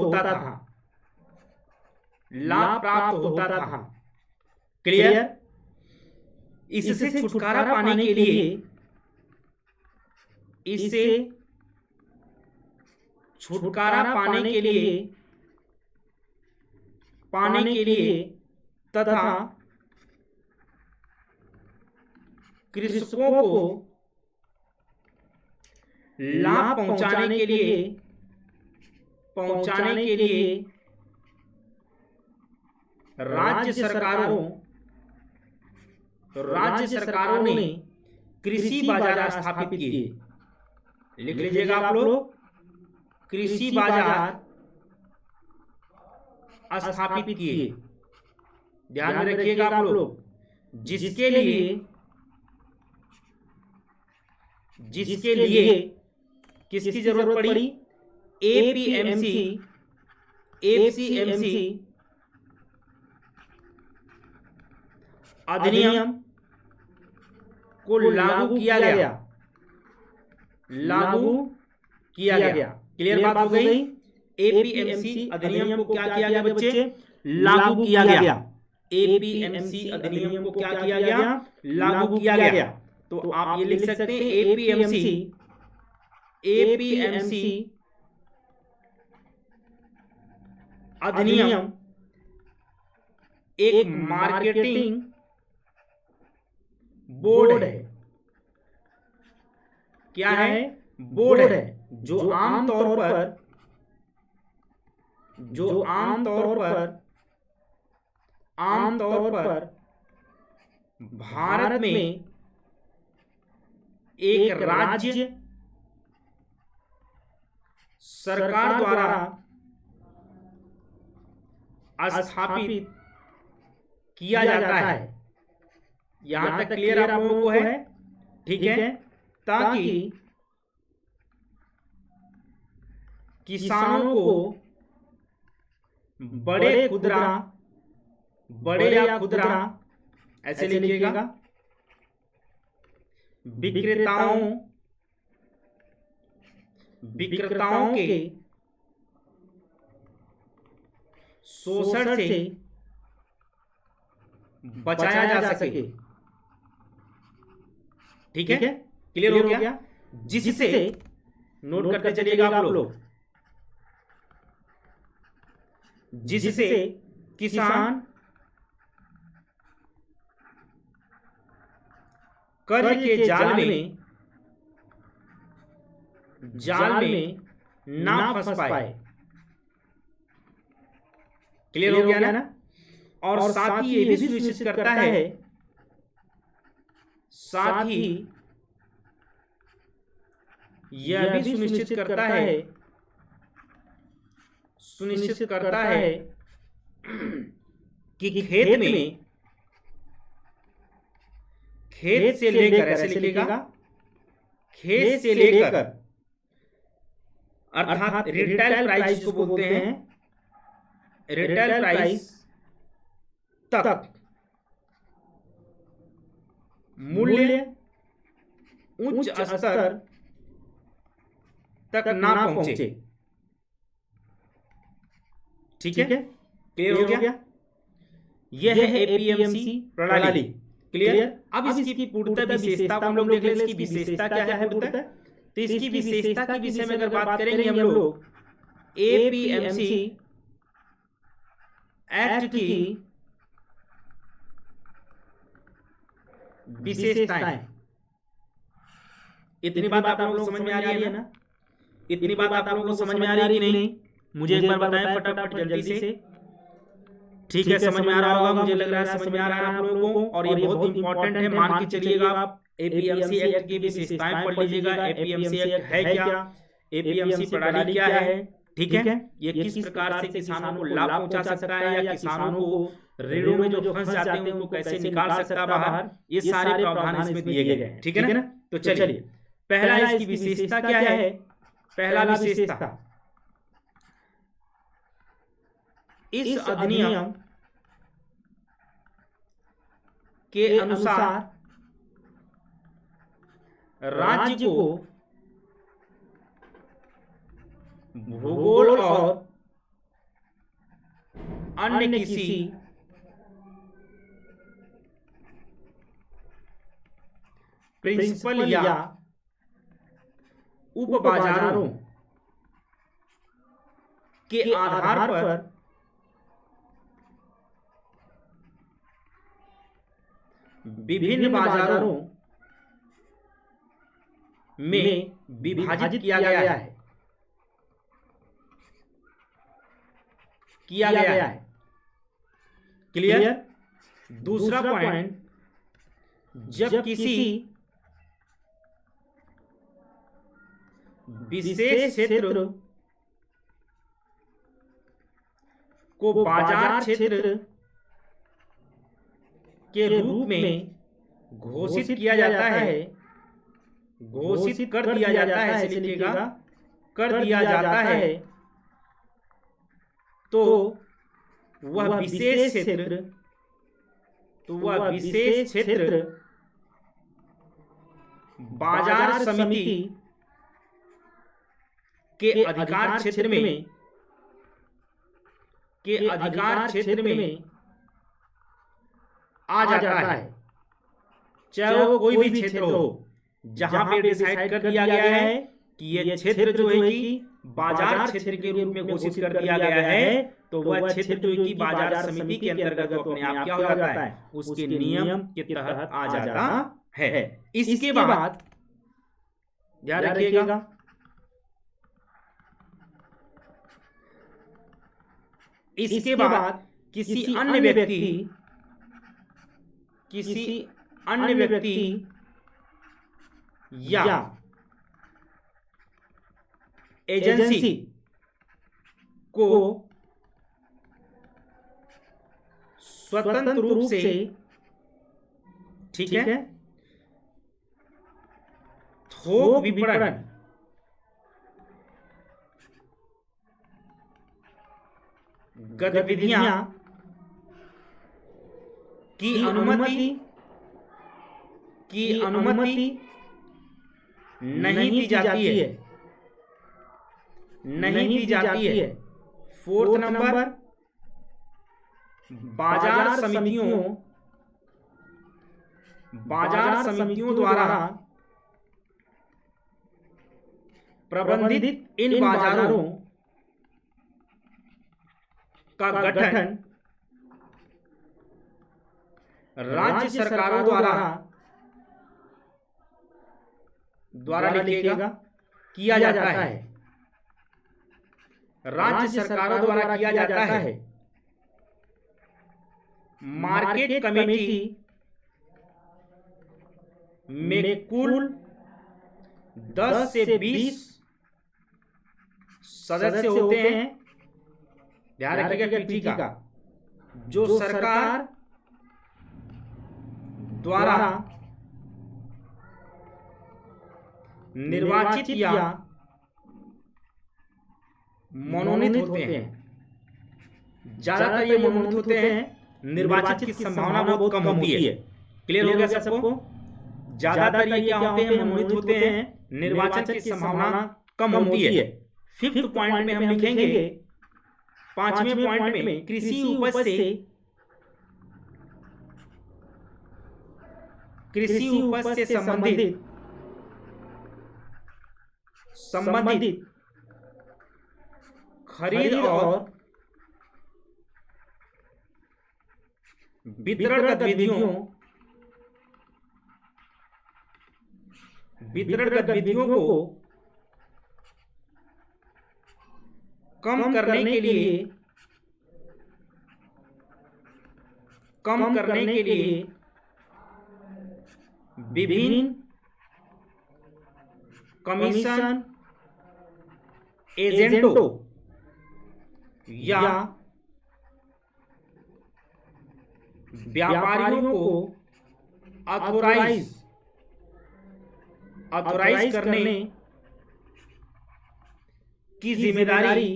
होता था। क्लियर? इससे छुटकारा पाने के लिए तथा कृषकों को लाभ पहुंचाने के लिए राज्य सरकारों ने कृषि बाजार स्थापित किए। लिख लीजिएगा आप लोग, कृषि बाजार स्थापित किए। ध्यान में रखिएगा आप लोग, जिसके लिए किसकी जरूरत पड़ी? एपीएमसी अधिनियम को लागू किया गया। क्लियर बात हो गई? एपीएमसी अधिनियम को क्या किया गया बच्चे? लागू किया गया। एपीएमसी अधिनियम को क्या किया गया? लागू किया गया। तो आप ये लिख सकते हैं एपीएमसी अधिनियम एक मार्केटिंग बोर्ड है। क्या है? बोर्ड है, जो आमतौर पर भारत में एक राज्य सरकार द्वारा स्थापित किया जाता है। यहां तक क्लियर आप लोगों को है? ठीक है, ताकि किसानों को बड़े या खुदरा ऐसे लिखिएगा, विक्रेताओं के शोषण से बचाया जा सके। ठीक है, क्लियर हो गया। जिससे नोट करते चलिएगा आप लोग, जिससे किसान कर्ज के जाल में ना फंस पाए। क्लियर हो गया ना। और साथ ही ये भी सुनिश्चित करता है, साथ ही यह भी सुनिश्चित करता है कि खेत से लेकर, ऐसे लिखिएगा, खेत से लेकर अर्थात रिटेल प्राइस को बोलते हैं, रिटेल प्राइस तक मूल्य उच्च स्तर तक ना पहुंचे। ठीक है, क्लियर हो गया। यह है एपीएमसी प्रणाली। क्लियर। अब इसकी पूर्णतः विशेषता को हम लोग देख लें, इसकी विशेषता क्या है पूर्णतः। तो इसकी विशेषता के विषय में अगर बात करेंगे हम लोग, एपीएमसी एक्ट की विशेषताएं, इतनी बात आप लोगों को समझ में आ रही है ना? इतनी बात आप लोगों को समझ में आ रही है कि नहीं? मुझे एक बार बताएं फटाफट जल्दी से। ठीक है, समझ में आ रहा होगा, मुझे लग रहा है समझ में आ रहा है आप लोगों को। और ये बहुत इंपॉर्टेंट है, मान के चलिएगा आप। एपीएमसी एक्ट की विशेषताएं पढ़ लीजिएगा। एपीएमसी एक्ट है क्या, एपीएमसी प्रणाली क्या है, ठीक है, ये किस प्रकार से किसानों को लाभ पहुंचा सकता है, या किसानों को ऋणों में जो फंस जाते हैं उनको कैसे निकाल सकता है बाहर, ये सारे प्रावधान इसमें दिए गए हैं। ठीक है ना। तो चलिए, पहला इसकी विशेषता क्या है। पहला विशेषता, इस अधिनियम के अनुसार राज्य को भूगोल और अन्य किसी प्रिंसिपल या उप बाजारों के आधार पर विभिन्न बाजारों में विभाजित किया गया है। क्लियर। दूसरा पॉइंट, जब किसी विशेष क्षेत्र को बाजार क्षेत्र के रूप में घोषित किया जाता है, घोषित कर दिया जाता है, ऐसे लिखिएगा, कर दिया जाता है, तो वह विशेष क्षेत्र बाजार समिति के अधिकार क्षेत्र में आ जाता है। चाहे वो कोई भी क्षेत्र हो, जहां पे डिसाइड कर दिया गया है कि ये क्षेत्र जो है कि बाजार क्षेत्र के रूप में घोषित कर दिया गया है, तो वह क्षेत्र जो है कि बाजार समिति के अंतर्गत अपने आप क्या हो जाता है, उसके नियम के तहत आ जाता है। इसके बाद ध्यान रखिएगा, इसके बाद किसी अन्य व्यक्ति या एजेंसी को स्वतंत्र रूप से, ठीक है, थोक विपणन गतिविधियां की अनुमति नहीं दी जाती है। फोर्थ नंबर, बाजार समितियों द्वारा प्रबंधित इन बाजारों का गठन राज्य सरकारों द्वारा किया जाता है। राज्य सरकारों द्वारा किया जाता है। मार्केट कमेटी में कुल 10 से 20 सदस्य होते हैं। ध्यान रखिएगा पीटी का, जो सरकार द्वारा निर्वाचित या मनोनीत होते हैं। ज्यादातर ये मनोनीत होते हैं, निर्वाचित की संभावना बहुत कम होती है। क्लियर हो गया सबको? ज्यादातर ये क्या होते हैं? मनोनीत होते हैं, निर्वाचन की संभावना कम होती है। फिफ्थ पॉइंट में हम लिखेंगे, 5वें पॉइंट में कृषि उपज से संबंधित खरीद और वितरण गतिविधियों को कम करने के लिए विभिन्न कमीशन एजेंटों या व्यापारियों को ऑथोराइज करने की जिम्मेदारी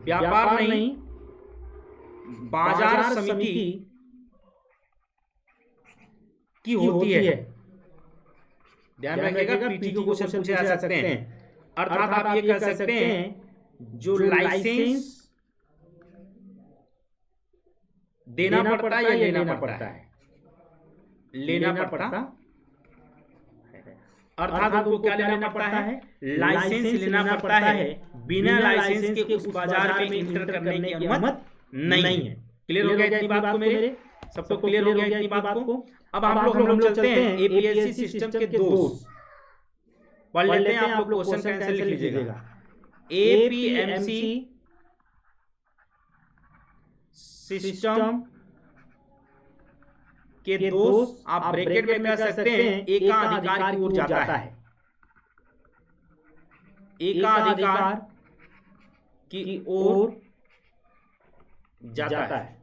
व्यापार नहीं बाजार समिति की होती है। ध्यान रखिएगा, पीटी को क्वेश्चन पूछे जा सकते हैं। अर्थात आप ये कह सकते हैं, जो लाइसेंस देना पड़ता है या लेना पड़ता है? लेना पड़ता। अर्थात आपको क्या लेना पड़ता है? लाइसेंस लेना पड़ता है। बिना लाइसेंस के उस बाजार में एंटर करने की अनुमति नहीं है। क्लियर हो गया इतनी बात को? मेरे सबको क्लियर हो गया इतनी बात को? अब हम लोग चलते हैं एपीएससी सिस्टम के दोष पढ़ लेते हैं। आप लोग क्वेश्चन का आंसर लिख लीजिएगा। एपीएमसी सिस्टम के दोष आप ब्रैकेट में कह सकते हैं, एकाधिकार की ओर जाता है। एकाधिकार की ओर जाता है।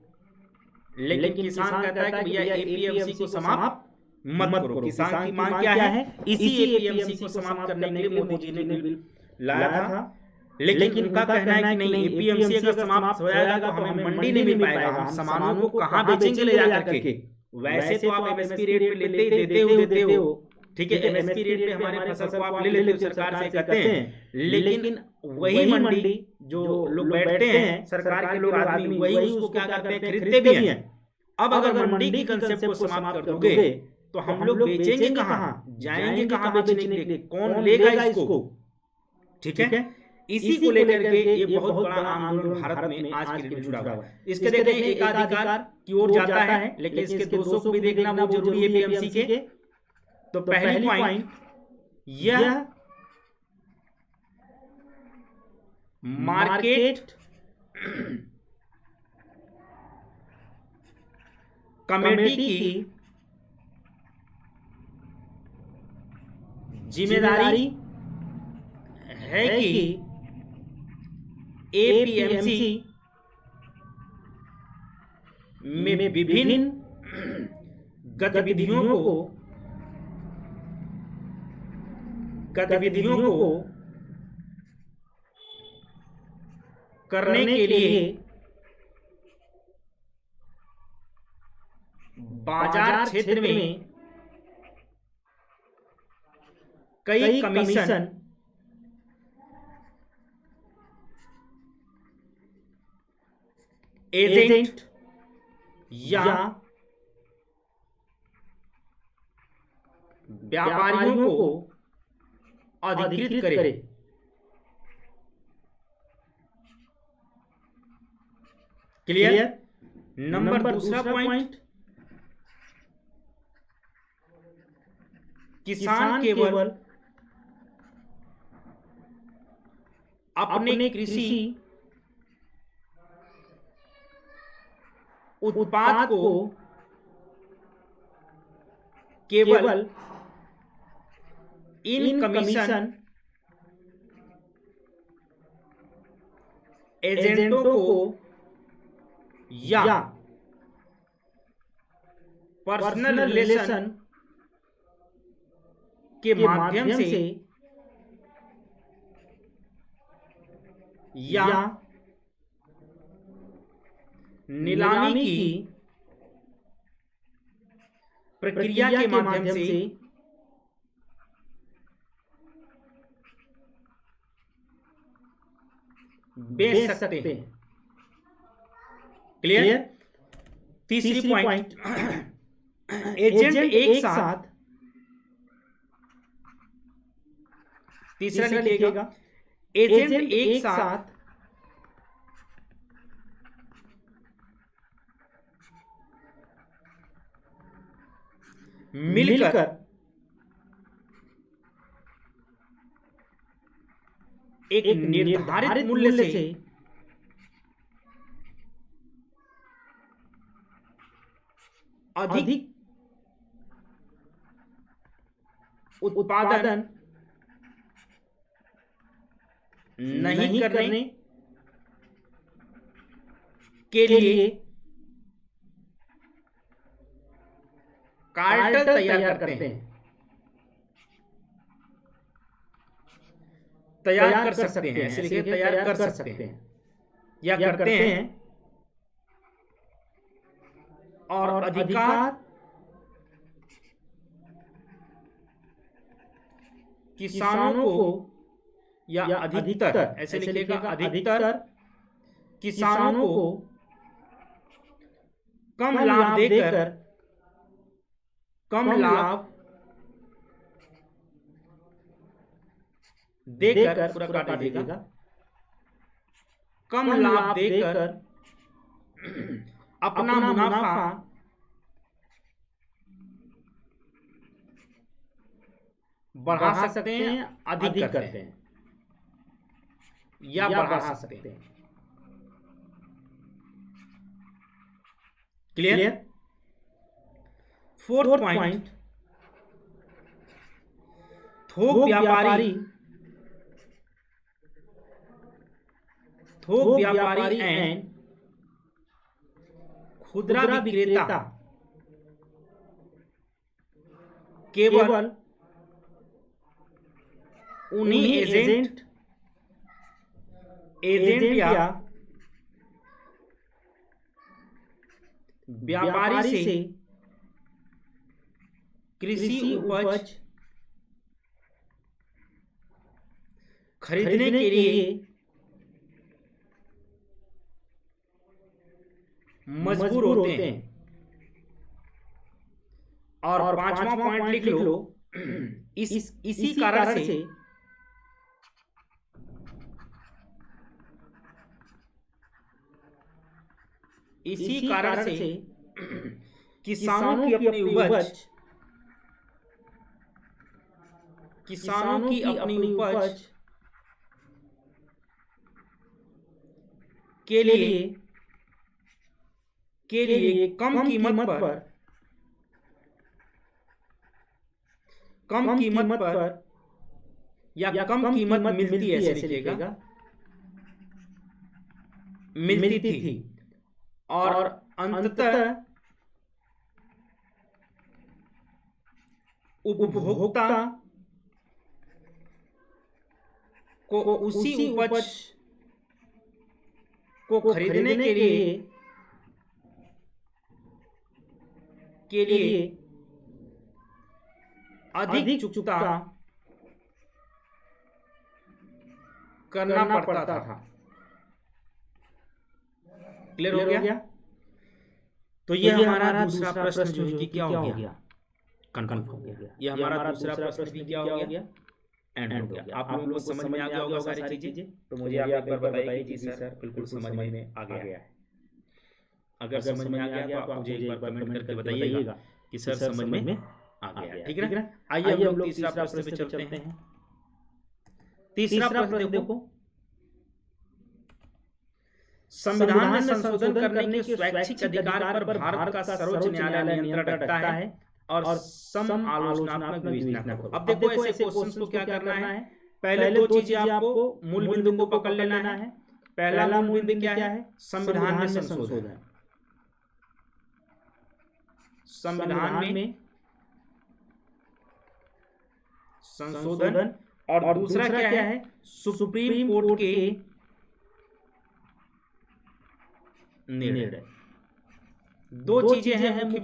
लेकिन किसान कहता है कि भैया एपीएमसी को समाप्त मत करो। किसान की मांग क्या है? इसी एपीएमसी को समाप्त करने के लिए मोदी जी ने बिल लाया था। लेकिन उनका कहना है कि नहीं, एपीएमसी अगर समाप्त हो जाएगा तो हमें मंडी नहीं मिल पाएगा, हम सामानों को कहां बेचेंगे ले जाकर के? वैसे तो आप एमएसपी रेट पे देते हो, ठीक है, एमएसपी रेट पे हमारे फसल को आप ले लेते हो, सरकार से कहते हैं। लेकिन वही मंडी जो लोग बैठते हैं, सरकार के लोग आदमी, वही उसको क्या करते हैं? खरीदते भी हैं। अब अगर मंडी की कंसेप्ट को समाप्त कर दोगे तो हम लोग बेचेंगे कहां? जाएंगे कहां बेचने के लिए? कौन लेगा इसको? ठीक है, इसी को लेकर के ये बहुत बड़ा आंदोलन भारत में आज की डेट में जुड़ा हुआ है। इसके देखें, एकाधिकार की ओर जाता है, लेकिन इसके दोषों को भी देखना बहुत जरूरी है एपीएमसी के। तो पहली पॉइंट यह मार्केट कमेटी की जिम्मेदारी है कि एपीएमसी में विभिन्न गतिविधियों को करने के लिए बाजार क्षेत्र में कई कमीशन एजेंट या व्यापारियों को अधिकृत करे। क्लियर? नंबर दूसरा पॉइंट, किसान केवल अपने कृषि उत्पाद को केवल इन कमीशन एजेंटों को या पर्सनल रिलेशन के माध्यम से या नीलामी की प्रक्रिया के माध्यम से बेच सकते हैं। क्लियर? तीसरी पॉइंट, एजेंट एक साथ, तीसरा लिखिएगा, एजेंट एक साथ मिलकर एक निर्धारित मूल्य से अधिक उत्पादन नहीं करने के लिए कार्टेल तैयार करते हैं, तैयार कर सकते हैं, इसलिए तैयार कर सकते हैं या करते हैं, और अधिकार किसानों को या अधिकतर, ऐसे लिखिएगा, अधिकतर किसानों को कम लाभ देकर पूरा काट दीजिएगा, कम लाभ देकर अपना मुनाफा बढ़ा सकते हैं, अधिक करते हैं या बढ़ा सकते हैं। क्लियर? फोर्थ पॉइंट, थोक व्यापारी एंड खुदरा विक्रेता केवल उन्हीं एजेंट या व्यापारी से कृषि उपज खरीदने के लिए मजबूर होते हैं। और पांचवा पॉइंट लिख लो, इसी कारण से किसानों की अपनी उपज के लिए कम कीमत पर या कम कीमत मिलती है, ऐसे लिखिएगा, मिलती थी, और अंततः उपभोक्ता को उसी उपज को खरीदने के लिए अधिक चुकता करना पड़ता था। क्लियर हो गया? तो ये हमारा दूसरा प्रश्न जो है कि क्या हो गया, कंफर्म हो गया। ये हमारा दूसरा प्रश्न भी क्या हो गया, एंड हो गया। आप लोगों को समझ में आ गया होगा सारी चीजें। तो मुझे आप एक बार बताइए कि जी सर बिल्कुल समझ में आ गया है। अगर समझ में आ गया तो आप मुझे एक बार कमेंट करके बताइएगा कि सर समझ में आ गया। ठीक है ना? आइए हम लोग तीसरा प्रश्न पे चलते हैं। तीसरा प्रश्न देखो, संविधान में संशोधन करने के स्वैच्छिक अधिकार पर भारत का सर्वोच्च न्यायालय नियंत्रण रखता है और सम आलोचनात्मक विवेचना करो। अब देखो ऐसे क्वेश्चंस को क्या करना है, पहले दो चीजें आपको मूल बिंदु को पकड़ लेना है। पहला मूल बिंदु क्या है, संविधान में संशोधन। संविधान में संशोधन और दूसरा क्या है, सुप्रीम कोर्ट के निर्णय। दो चीजें हैं मुख्य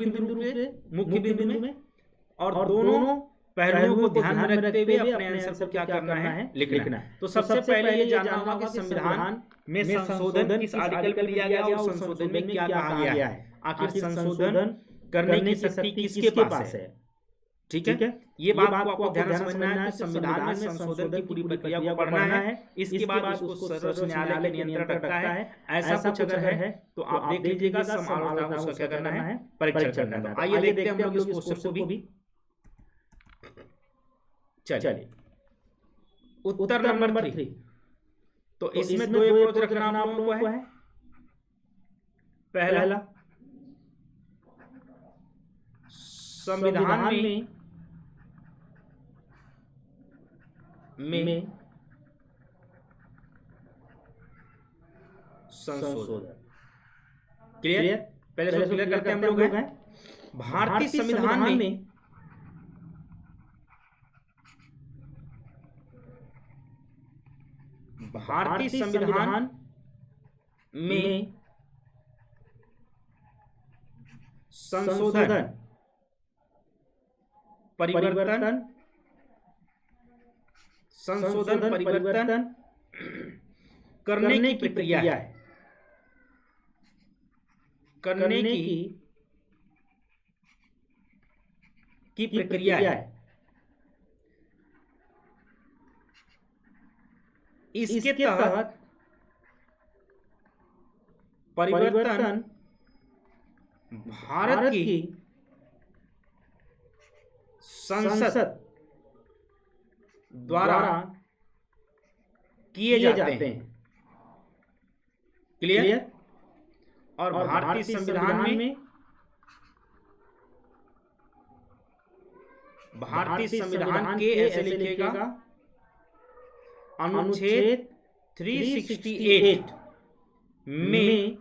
बिंदु में, और दोनों पहलुओं को ध्यान में रखते हुए अपने आंसर को क्या करना है, लिखना है। तो सबसे पहले ये जानना होगा कि संविधान में संशोधन किस आर्टिकल पर लिया गया और संशोधन में क्या कहा गया है। आखिर संशोधन करने की शक्ति किसके पास है। ठीक है, ये बात को आपको ध्यान समझना है कि संविधान में संशोधन की पूरी प्रक्रिया को पढ़ना है। इसके बाद उसको सर्वोच्च न्यायालय के नियंत्रण रखता है। ऐसा कुछ अगर है तो आप देख लीजिएगा, समालोचना को उसका क्या करना है, परीक्षण करना है। तो आइए देखते हैं हम लोग इस क्वेश्चन को भी। चलिए उत्तर नंबर 3। तो इसमें दो अप्रोच रखना आप लोगों को है। पहला, संविधान में संशोधन। क्लियर? पहले से क्लियर करते हैं हम लोग हैं। भारतीय संविधान में संशोधन, परिवर्तन करने की प्रक्रिया है। करने की प्रक्रिया है। इसके तहत परिवर्तन भारत की संसद द्वारा किए जाते हैं। क्लियर? और भारतीय संविधान में भारतीय संविधान के ऐसे लिखेगा, अनुच्छेद 368 में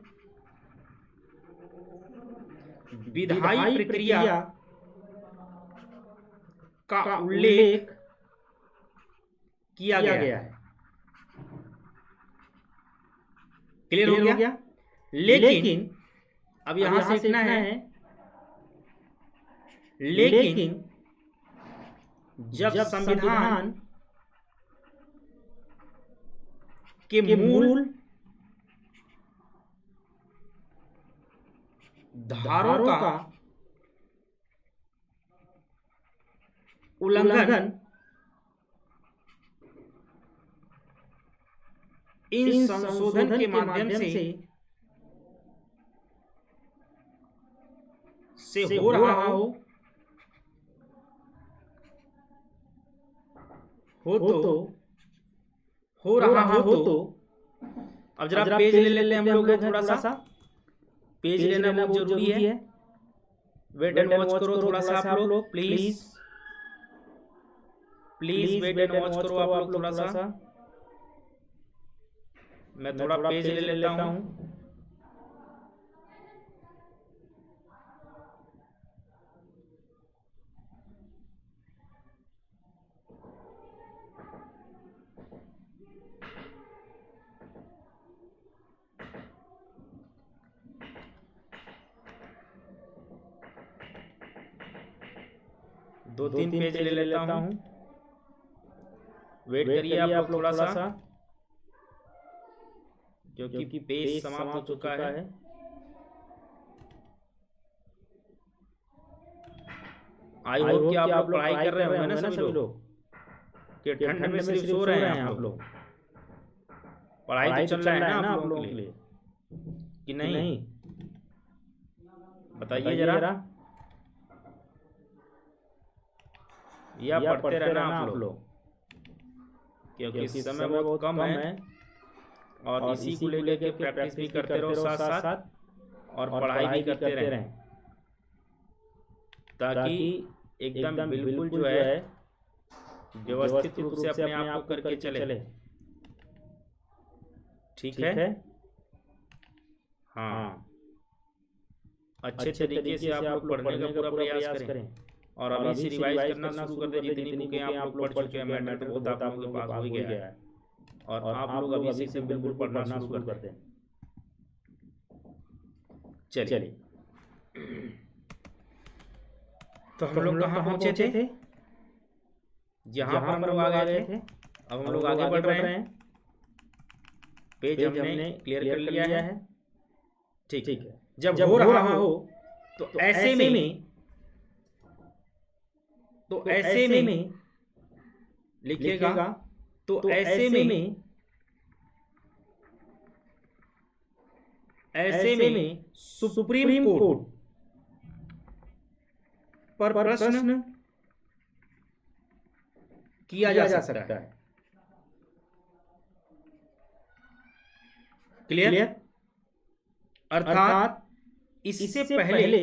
विधायी प्रक्रिया का उल्लेख किया गया है। क्लियर हो गया? लेकिन अब यहां से इतना है, लेकिन जब संविधान के मूल धारों का उल्लंघन इन संशोधन के माध्यम से हो रहा हो तो अब जरा पेज ले लेते हैं हम लोग, थोड़ा सा पेज लेना बहुत जरूरी है। वेट एंड वॉच करो थोड़ा सा आप लोग, प्लीज वेट एंड वॉच करो आप लोग थोड़ा सा। मैं थोड़ा पेज ले लेता हूं। 2-3 पेज ले लेता हूँ, वेट करिए आप लोग थोड़ा सा, क्योंकि पेज समाप्त हो चुका है। आई होप कि आप लोग पढ़ाई कर रहे होंगे ना सभी लोग, कि ठंड में सिर्फ सो रहे हैं आप लोग। पढ़ाई तो चल रहा है ना आप लोगों के लिए कि नहीं, बताइए जरा, या पढ़ते रहना आप लोग, क्योंकि समय बहुत कम है और इसी को लेके प्रैक्टिस भी करते रहो साथ साथ, और पढ़ाई भी करते रहें, ताकि एकदम बिल्कुल जो है व्यवस्थित रूप से अपने आप को करके चले। ठीक है? हाँ, अच्छे तरीके से आप लोग पढ़ने का पूरा प्रयास करें, और अभी से रिवाइज करना शुरू कर दें। जितनी बुकें आप लोग पढ़ चुके हैं, मैटर तो बहुत आप लोगों के पास हो ही गया है, और आप लोग अभी से बिल्कुल पढ़ना शुरू कर दें। चलिए, तो हम लोग कहाँ पहुँचे थे? जहाँ पर हम लोग आ गए थे। अब हम लोग आगे बढ़ रहे हैं। पेज हमने क्लियर कर लिया है। ठीक है। जब हो रहा हो तो ऐसे में लिखिएगा, तो ऐसे में सुप्रीम कोर्ट पर प्रश्न किया जा सकता है। क्लियर? अर्थात इससे पहले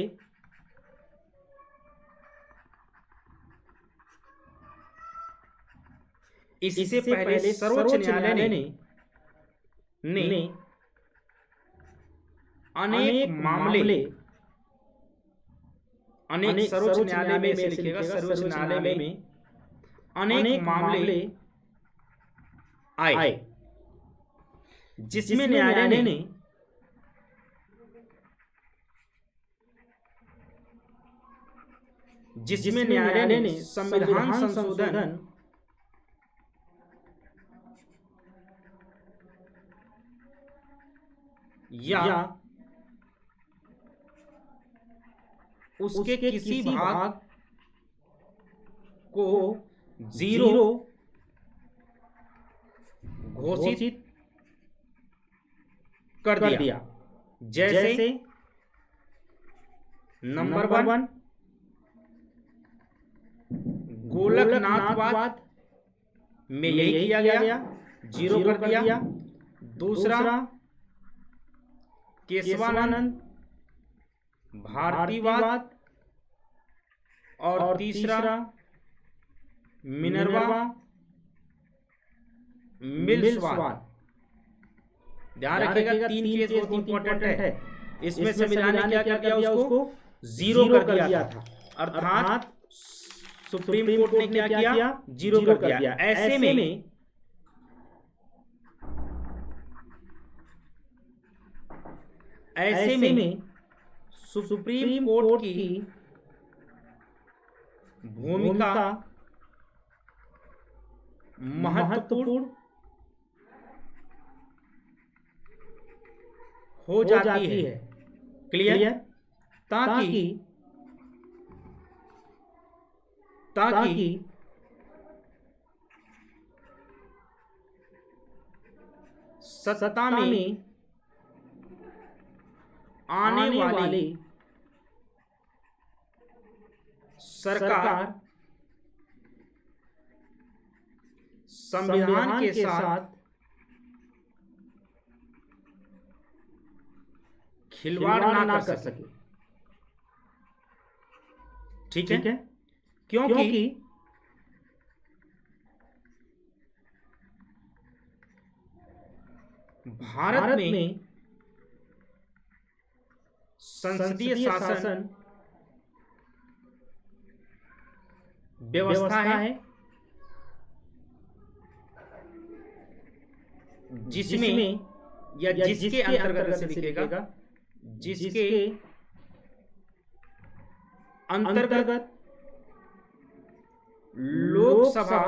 सर्वोच्च न्यायालय ने अनेक मामले सर्वोच्च न्यायालय में से लिखिएगा, सर्वोच्च न्यायालय में अनेक मामले आए, जिसमें न्यायालय ने संविधान संशोधन या उसके किसी भाग को जीरो घोषित कर दिया। जैसे नंबर 1 गोलकनाथवाद में यही किया गया, जीरो कर दिया। दूसरा केशवानंद भारतीवाद, और तीसरा मिनर्वा मिल्सवाद। ध्यान रखिएगा, 3 केस बहुत इंपॉर्टेंट है। इसमें संविधान ने क्या कर दिया, उसको जीरो कर दिया था, अर्थात सुप्रीम कोर्ट ने क्या किया, जीरो कर दिया। ऐसे में सुप्रीम कोर्ट की भूमिका महत्वपूर्ण हो जाती है। क्लियर? ताकि सत्ता में आने वाली सरकार संविधान के साथ खिलवाड़ ना कर सके। ठीक है? क्योंकि भारत में संसदीय शासन व्यवस्था है, जिसमें या जिसके अंतर्गत से लिखेगा, जिसके अंतर्गत लोकसभा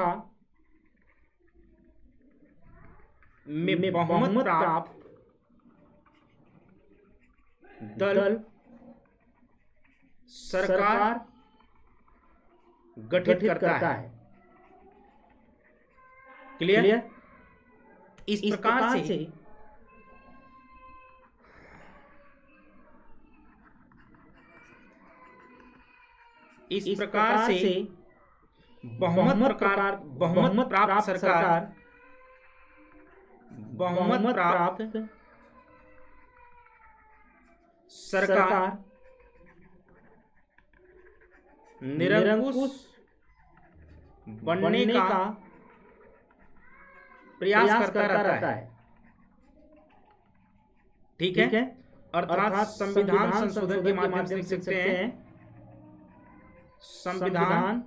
में बहुमत प्राप्त दल सरकार गठित करता है। क्लियर? इस प्रकार से बहुमत प्राप्त सरकार निरंकुश बनने का प्रयास करता रहता है। ठीक है? अर्थात संविधान संशोधन के माध्यम से लिख सकते हैं, संविधान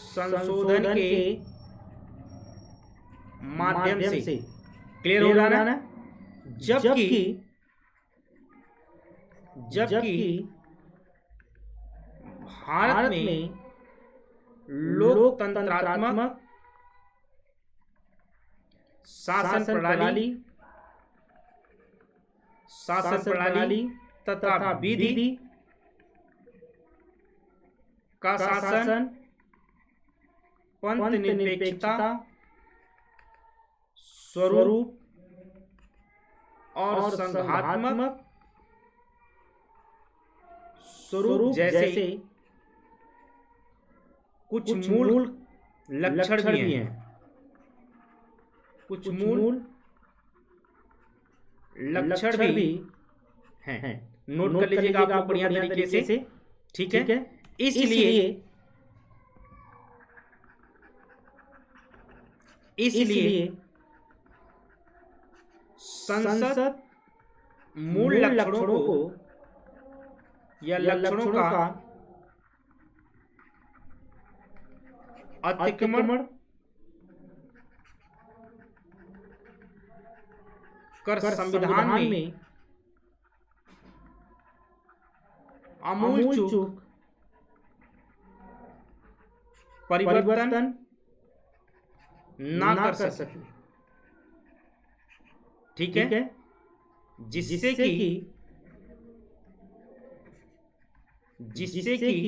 संशोधन के माध्यम से। क्लियर हो रहा है ना? जबकि भारत में लोकतंत्रात्मक शासन प्रणाली तथा विधि का शासन, पंथ निरपेक्षता, स्वरूप और संघात्मक स्वरूप जैसे कुछ मूल लक्षण भी हैं। कुछ मूल लक्षण भी हैं। नोट कर लीजिएगा आप बढ़िया तरीके से। ठीक है? इसलिए संसद मूल लक्षणों को या लक्षणों का अतिक्रमण कर संविधान में आमूल चूक परिवर्तन ना कर सके। ठीक है? जिससे कि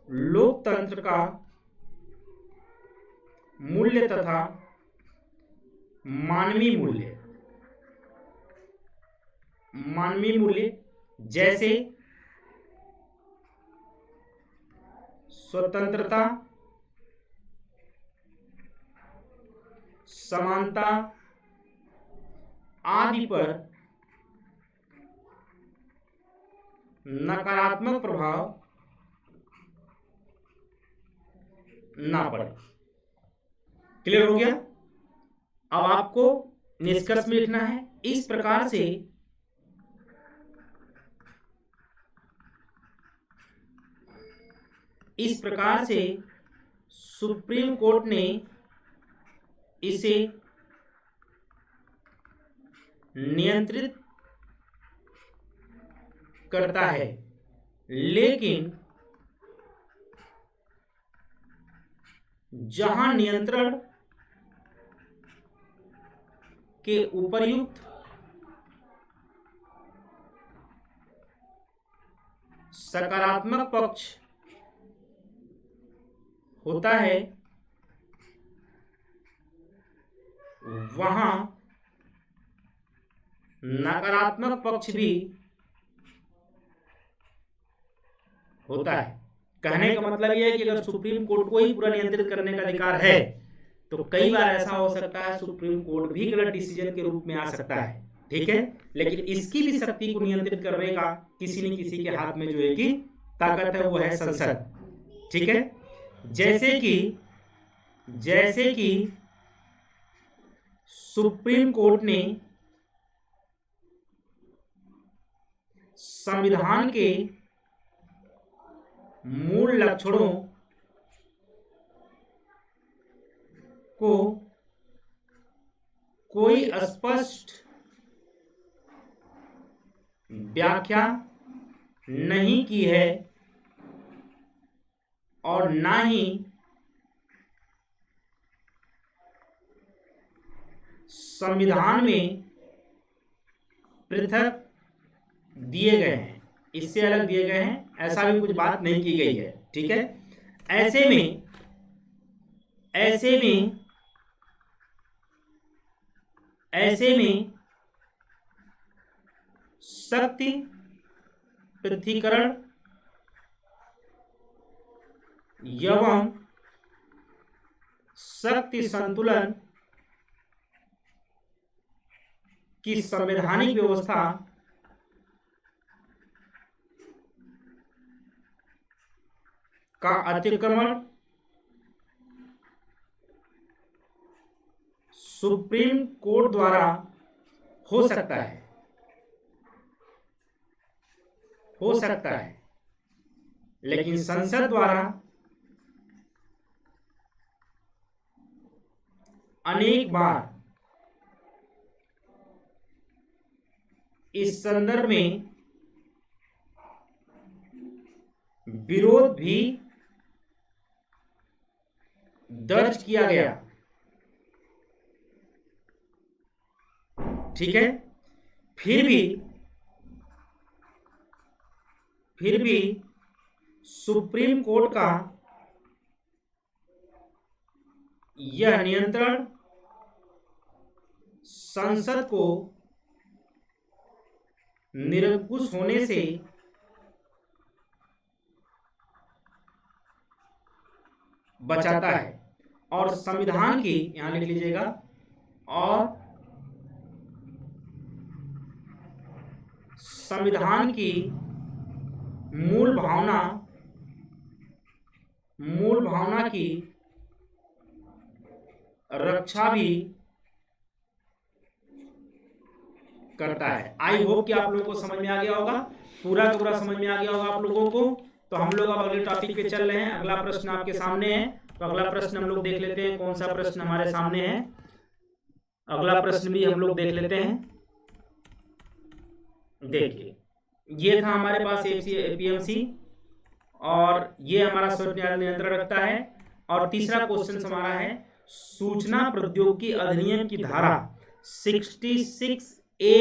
लोकतंत्र का मूल्य तथा मानवीय मूल्य जैसे स्वतंत्रता, समानता आदि पर नकारात्मक प्रभाव ना पड़े। क्लियर हो गया? अब आपको निष्कर्ष में लिखना है। इस प्रकार से सुप्रीम कोर्ट ने इसे नियंत्रित करता है, लेकिन जहां नियंत्रण के उपर्युक्त सकारात्मक पक्ष होता है, वहां नकारात्मक पक्ष भी होता है। कहने का मतलब यह है कि अगर सुप्रीम कोर्ट को ही पूरा नियंत्रित करने का अधिकार है तो कई बार ऐसा हो सकता है सुप्रीम कोर्ट भी गलत डिसीजन के रूप में आ सकता है। ठीक है? लेकिन इसकी भी शक्ति को नियंत्रित करने का किसी न किसी के हाथ में जो है कि ताकत है, वो है संसद। ठीक है? जैसे कि सुप्रीम कोर्ट ने संविधान के मूल लक्षणों को कोई स्पष्ट व्याख्या नहीं की है, और ना ही संविधान में पृथक दिए गए हैं, इससे अलग दिए गए हैं, ऐसा भी कुछ बात नहीं की गई है। ठीक है, ऐसे में शक्ति पृथक्करण एवं शक्ति संतुलन की संवैधानिक व्यवस्था का अतिक्रमण सुप्रीम कोर्ट द्वारा हो सकता है, लेकिन संसद द्वारा अनेक बार इस संदर्भ में विरोध भी दर्ज किया गया। ठीक है, फिर भी सुप्रीम कोर्ट का यह नियंत्रण संसद को निरंकुश होने से बचाता है और संविधान की, यहां लिख लीजिएगा, और संविधान की मूल भावना की रक्षा भी करता है। आई होप कि आप लोगों को समझ में आ गया होगा, पूरा का पूरा समझ में आ गया होगा आप लोगों को। तो हम लोग अब अगले टॉपिक पे चल रहे हैं। अगला प्रश्न आपके सामने है, तो अगला प्रश्न हम लोग देख लेते हैं। कौन सा प्रश्न हमारे सामने है? अगला प्रश्न भी हम लोग देख लेते हैं। देखिए, ये था हमारे पास एपीएमसी और ये हमारा सर्वोच्च न्यायालय नियंत्रण रखता है। और तीसरा क्वेश्चन हमारा है सूचना प्रौद्योगिकी अधिनियम की धारा 66A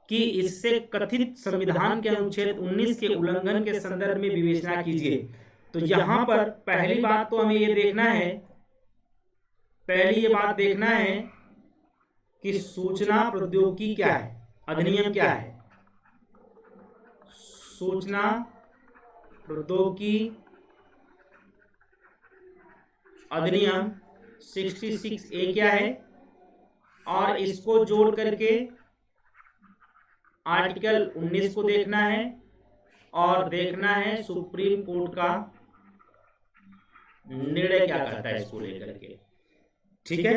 की इससे कथित संविधान के अनुच्छेद 19 के उल्लंघन के संदर्भ में विवेचना कीजिए। तो यहां पर पहली बात तो हमें ये देखना है, कि सूचना प्रौद्योगिकी क्या है, अधिनियम क्या है। सूचना प्रौद्योगिकी अधिनियम 66A क्या है, और इसको जोड़ करके आर्टिकल 19 को देखना है और देखना है सुप्रीम कोर्ट का निर्णय क्या करता है इसको लेकर के। ठीक है,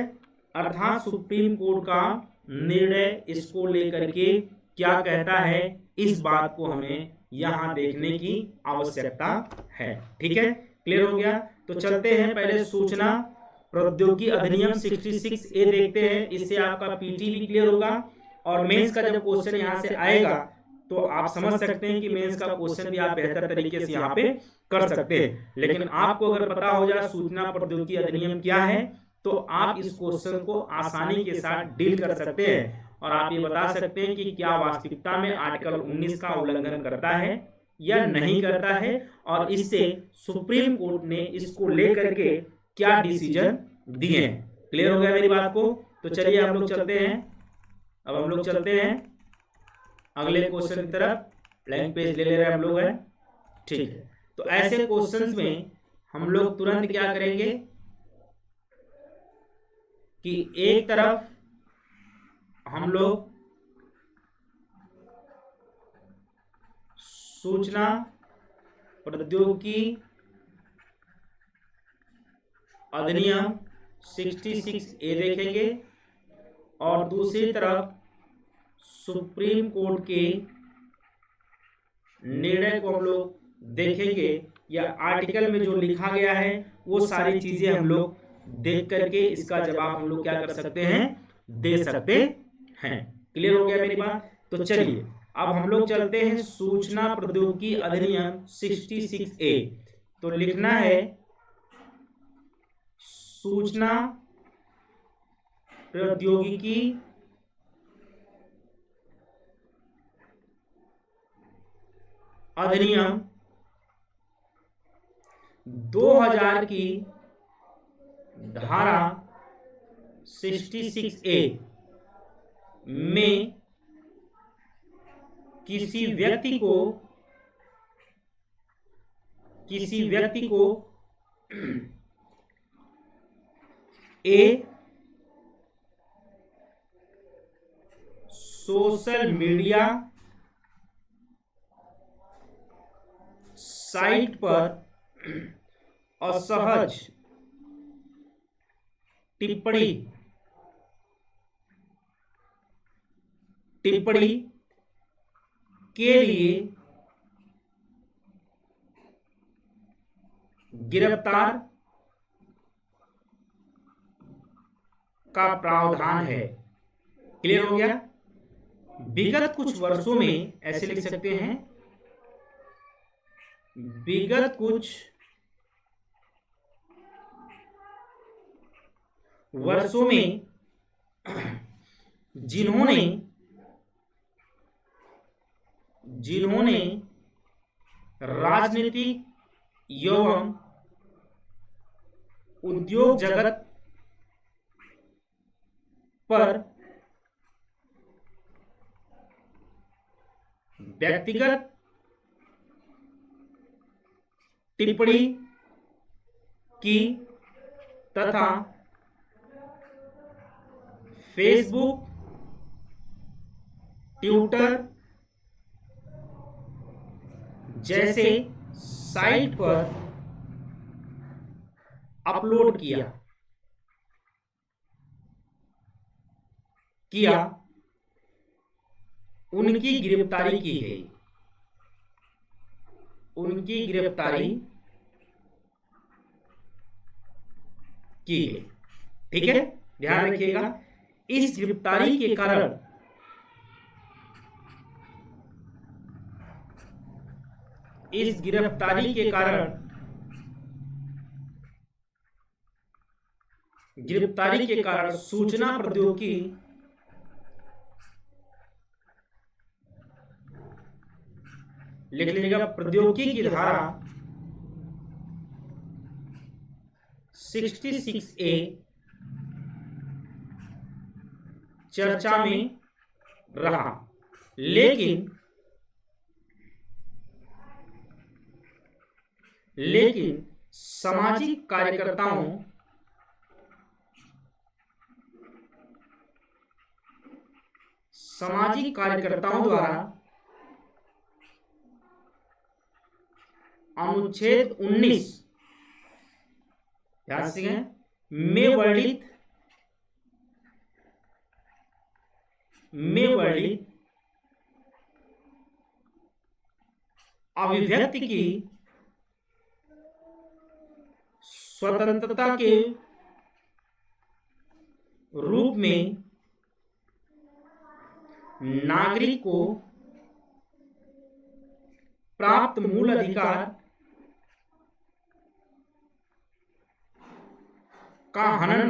अर्थात सुप्रीम कोर्ट का निर्णय इसको लेकर के क्या कहता है, इस बात को हमें यहां देखने की आवश्यकता है। ठीक है, क्लियर हो गया। तो चलते हैं, पहले सूचना प्रौद्योगिकी अधिनियम 66A देखते हैं, इससे आपका पीटी भी क्लियर होगा और मेंस का जब क्वेश्चन यहां से आएगा तो आप समझ सकते हैं कि मेंस का क्वेश्चन भी आप बेहतर तरीके से यहाँ पे कर सकते हैं। लेकिन आपको अगर पता हो जाए सूचना प्रौद्योगिकी अधिनियम क्या है तो आप इस क्वेश्चन को आसानी के साथ डील कर सकते हैं और आप ये बता सकते हैं कि क्या वास्तविकता में आर्टिकल 19 का उल्लंघन करता है या नहीं करता है, और इससे सुप्रीम कोर्ट ने इसको लेकर के क्या डिसीजन दिए हैं। क्लियर हो गया मेरी बात को? तो चलिए हम लोग चलते हैं, अब हम लोग चलते हैं अगले क्वेश्चन की तरफ। ब्लैंक पेज ले ले रहे हैं हम लोग है। ठीक है, तो ऐसे क्वेश्चंस में हम लोग तुरंत क्या करेंगे कि एक तरफ हम लोग सूचना प्रौद्योगिकी अधिनियम 66A देखेंगे और दूसरी तरफ सुप्रीम कोर्ट के निर्णय को हम लोग देखेंगे, या आर्टिकल में जो लिखा गया है वो सारी चीजें हम लोग देख करके इसका जवाब हम लोग क्या कर सकते हैं, दे सकते हैं। क्लियर हो गया मेरी बात? तो चलिए अब हम लोग चलते हैं सूचना प्रौद्योगिकी अधिनियम 66A। तो लिखना है सूचना प्रौद्योगिकी अधिनियम 2000 की धारा 66A में किसी व्यक्ति को ए सोशल मीडिया साइट पर असहज टिप्पणी के लिए गिरफ्तार का प्रावधान है। क्लियर हो गया? विगत कुछ वर्षों में ऐसे लिख सकते हैं, विगत कुछ वर्षों में जिन्होंने राजनीतिक एवं उद्योग जगत पर व्यक्तिगत टिप्पणी की तथा फेसबुक, ट्विटर जैसे साइट पर अपलोड किया उनकी गिरफ्तारी की गई। ठीक है, ध्यान रखिएगा। इस गिरफ्तारी के कारण सूचना प्रौद्योगिकी लिख लीजिएगा, प्रौद्योगिकी की धारा 66A चर्चा में रहा, लेकिन सामाजिक कार्यकर्ताओं द्वारा अनुच्छेद 19 में वर्णित अभिव्यक्ति की स्वतंत्रता के रूप में नागरिक को प्राप्त मूल अधिकार का हनन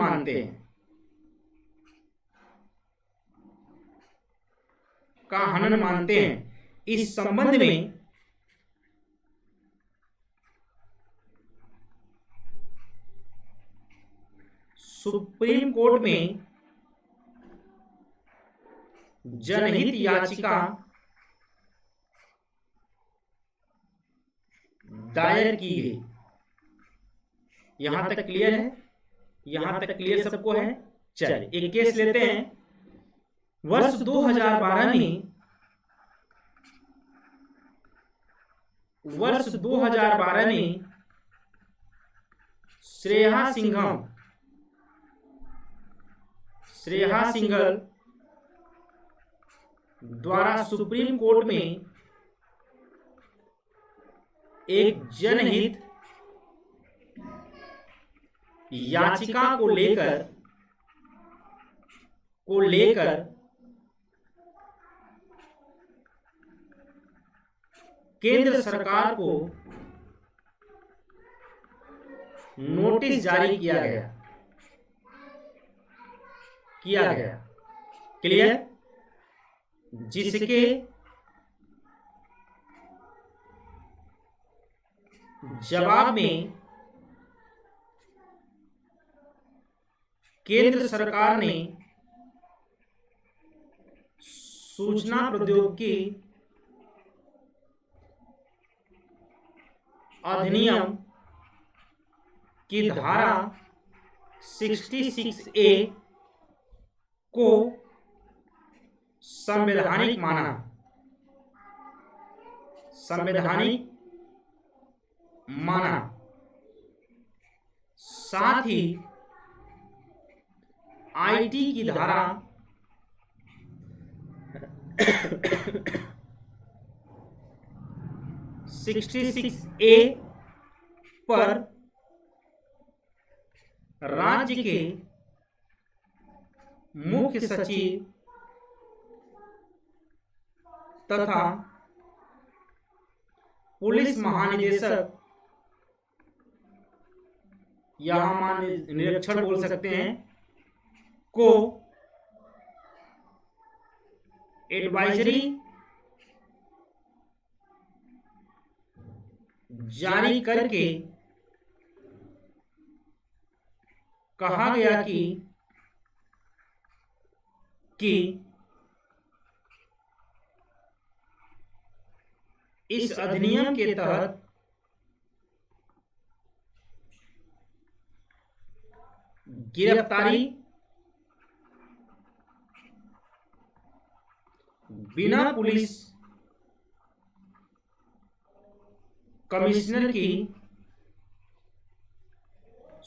मानते हैं। इस संबंध में सुप्रीम कोर्ट में जनहित याचिका दायर की गई। यहां तक क्लियर है? यहां तक क्लियर सबको है? चलिए एक केस लेते हैं। वर्ष 2012 में श्रेया सिंघल द्वारा सुप्रीम कोर्ट में एक जनहित याचिका को लेकर केंद्र सरकार को नोटिस जारी किया गया। किया गया। क्लियर? जिसके जवाब में केंद्र सरकार ने सूचना प्रौद्योगिकी अधिनियम की धारा 66A को संवैधानिक माना। संवैधानिक माना। साथ ही आईटी की धारा 66A पर राज्य के मुख्य सचिव तथा पुलिस महानिदेशक या निरीक्षण बोल सकते हैं को एडवाइजरी जारी करके कहा गया कि इस अधिनियम के तहत गिरफ्तारी बिना पुलिस कमिश्नर की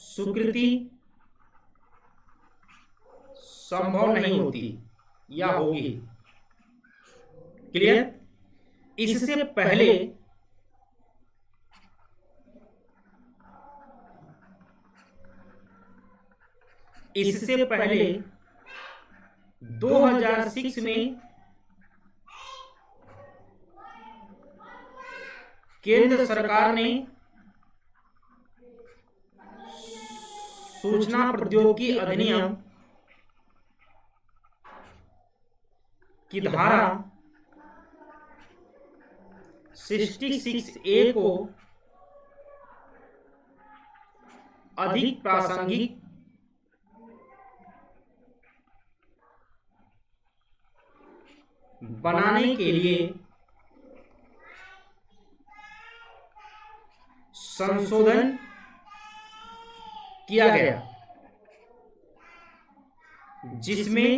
स्वीकृति संभव नहीं होती या होगी। क्लियर? इससे पहले इससे पहले 2006 में केंद्र सरकार ने सूचना प्रौद्योगिकी अधिनियम की धारा 66A को अधिक प्रासंगिक बनाने के लिए संशोधन किया गया, जिसमें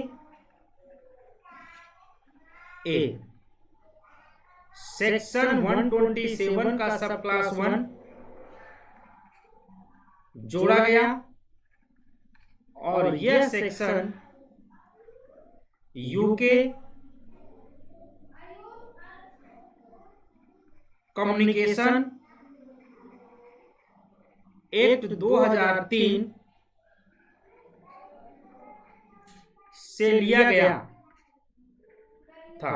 सेक्शन 127 का सब क्लास 1 जोड़ा गया और यह सेक्शन यूके कम्युनिकेशन एक्ट 2003 से लिया गया था,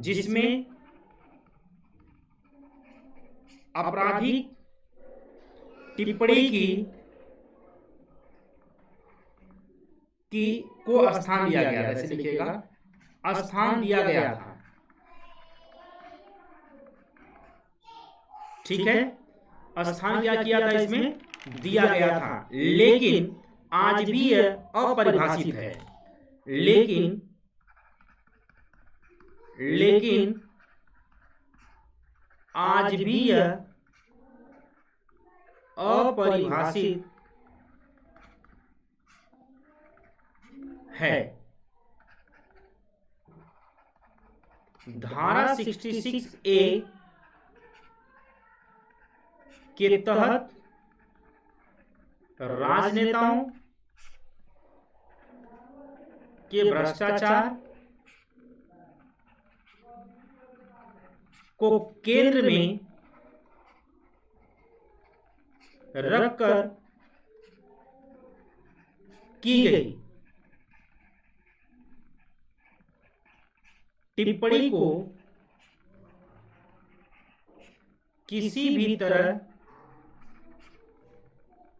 जिसमें आपराधिक टिप्पणी को स्थान दिया गया। ऐसे लिखिएगा, स्थान दिया गया था। ठीक है, स्थान क्या किया था, इसमें दिया गया था, लेकिन आज भी यह अपरिभाषित है। लेकिन आज भी यह अपरिभाषित है। धारा 66A के तहत राजनेताओं के भ्रष्टाचार को केंद्र में रखकर की गई टिप्पणी को किसी भी तरह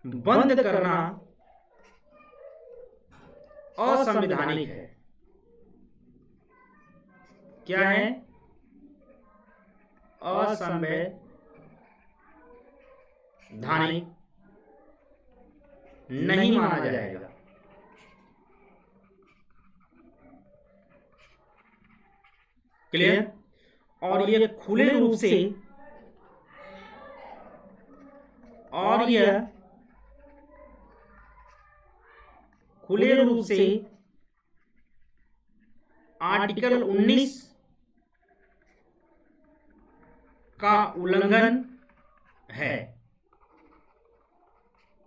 बंद करना असंवैधानिक है। क्या है? असंवैधानिक नहीं माना जाएगा। क्लियर? और ये खुले रूप से आर्टिकल 19 का उल्लंघन है।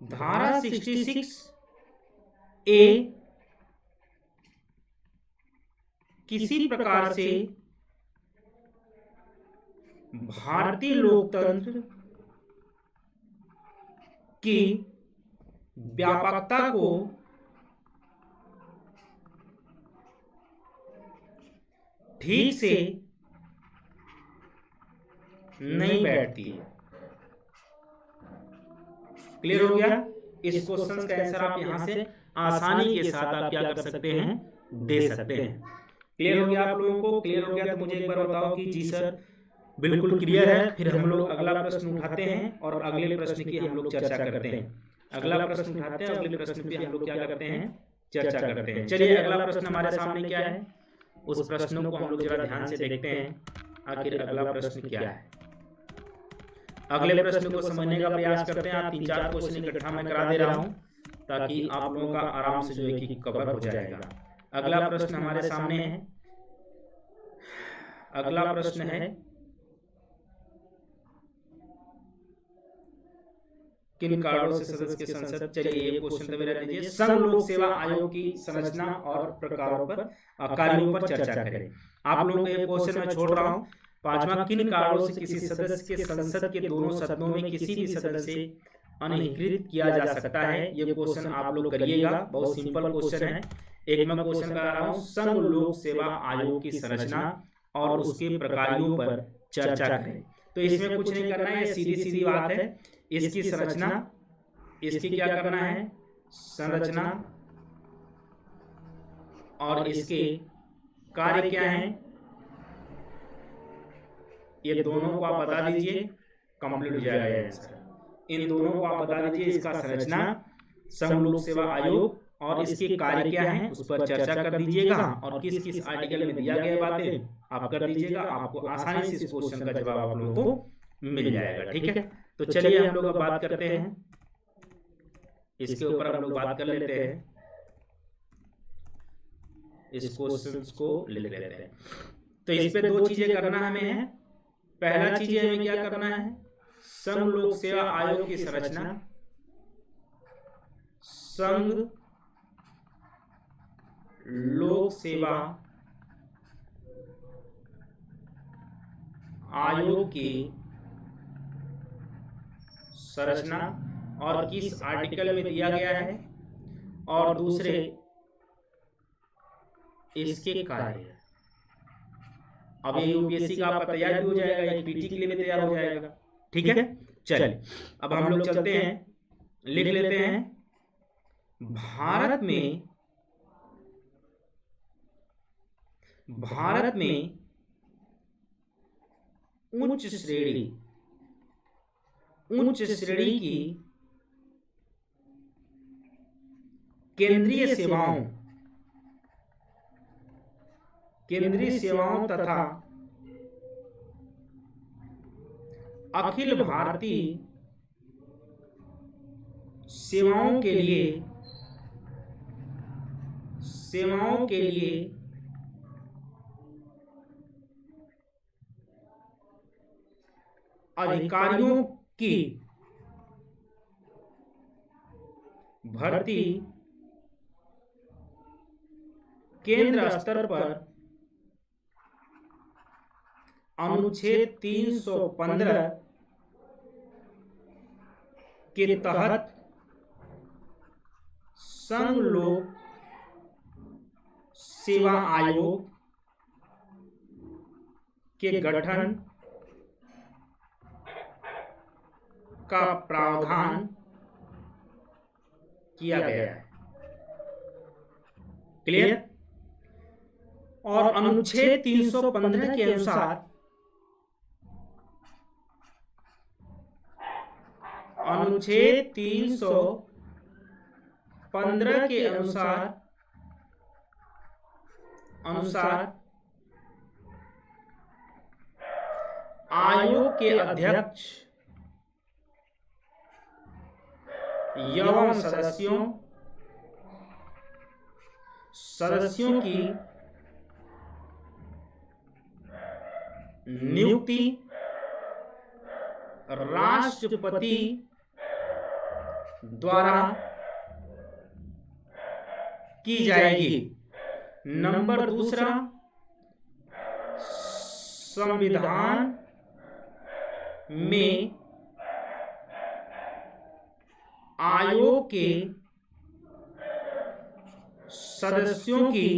धारा 66 ए किसी प्रकार से भारतीय लोकतंत्र की व्यापकता को ठीक से नहीं बैठती है। क्लियर हो गया? इस क्वेश्चन का आंसर आप यहां से आसानी के साथ आप क्या कर सकते हैं? दे सकते हैं। क्लियर हो गया आप लोगों को? क्लियर हो गया तो मुझे एक बार बताओ कि जी सर बिल्कुल क्लियर है। फिर हम लोग अगला प्रश्न उठाते हैं और अगले प्रश्न की हम लोग चर्चा करते हैं। अगला प्रश्न उठाते हैं, अगले प्रश्न पे हम लोग क्या करते हैं? चर्चा करते हैं। चलिए अगला प्रश्न हमारे सामने क्या है, उस प्रश्नों को हम लोग जरा ध्यान से देखते हैं। आखिर अगला प्रश्न क्या है? अगले प्रश्न को समझने का प्रयास करते हैं। आप 3-4 क्वेश्चन इकट्ठा मैं करा दे रहा हूं ताकि आप लोगों का आराम से जो है कि कवर हो जाएगा। अगला प्रश्न हमारे सामने है। अगला प्रश्न है किन कारणों से सदस्य के संसद। चलिए ये क्वेश्चन तो मेरा दीजिए। संघ लोक सेवा आयोग की संरचना और प्रकारों पर कार्यों पर चर्चा करें। आप लोगों को ये क्वेश्चन मैं छोड़ रहा हूं। 5वां, किन कारणों से किसी सदस्य के संसद के दोनों सदनों में किसी भी सदस्य से अनधिकृत किया जा सकता है। ये क्वेश्चन आप लोग करिएगा, बहुत सिंपल क्वेश्चन है। एक मैं क्वेश्चन करा रहा हूं, संघ लोक सेवा आयोग की संरचना और उसके प्रकारों पर चर्चा करें। तो इसमें कुछ नहीं करना है, सीधी सीधी बात है। इसकी संरचना, इसकी क्या करना है? संरचना और इसके कार्य क्या हैं, ये दोनों को आप बता दीजिए, कंप्लीट हो जाएगा आंसर। इन दोनों को आप बता दीजिए। इसका संरचना, संघ लोक सेवा आयोग और इसके कार्य क्या हैं उस पर चर्चा कर दीजिएगा और किस किस आर्टिकल में दिया गया बातें आप कर दीजिएगा। आपको आसानी से इस क्वेश्चन का जवाब आप लोगों को मिल जाएगा। ठीक है, तो चलिए हम लोग अब बात करते हैं, इसके ऊपर हम लोग बात कर लेते हैं, इस क्वेश्चन को लिख लेते हैं। तो इस पे 2 चीजें करना हमें है। पहला चीज हमें क्या करना है? संघ लोक सेवा आयोग की संरचना, संघ लोक सेवा आयोग की संरचना और किस आर्टिकल में दिया गया है, और दूसरे इसके कार्य। अब ये यूपीएससी का आपका तैयार भी हो जाएगा, एक पीटी के लिए भी तैयार हो जाएगा। ठीक है, चलिए अब हम लोग चलते हैं, लिख लेते हैं। भारत में उच्च श्रेणी की केंद्रीय सेवाओं तथा अखिल भारतीय सेवाओं के लिए अधिकारियों की भर्ती केंद्र स्तर पर अनुच्छेद 315 के तहत संघ लोक सेवा आयोग के गठन का प्रावधान किया गया है। क्लियर। और अनुच्छेद 315 के अनुसार अनुच्छेद 315 के अनुसार आयोग के अध्यक्ष एवं सदस्यों की नियुक्ति राष्ट्रपति द्वारा की जाएगी। नंबर दूसरा, संविधान में आयोग के सदस्यों की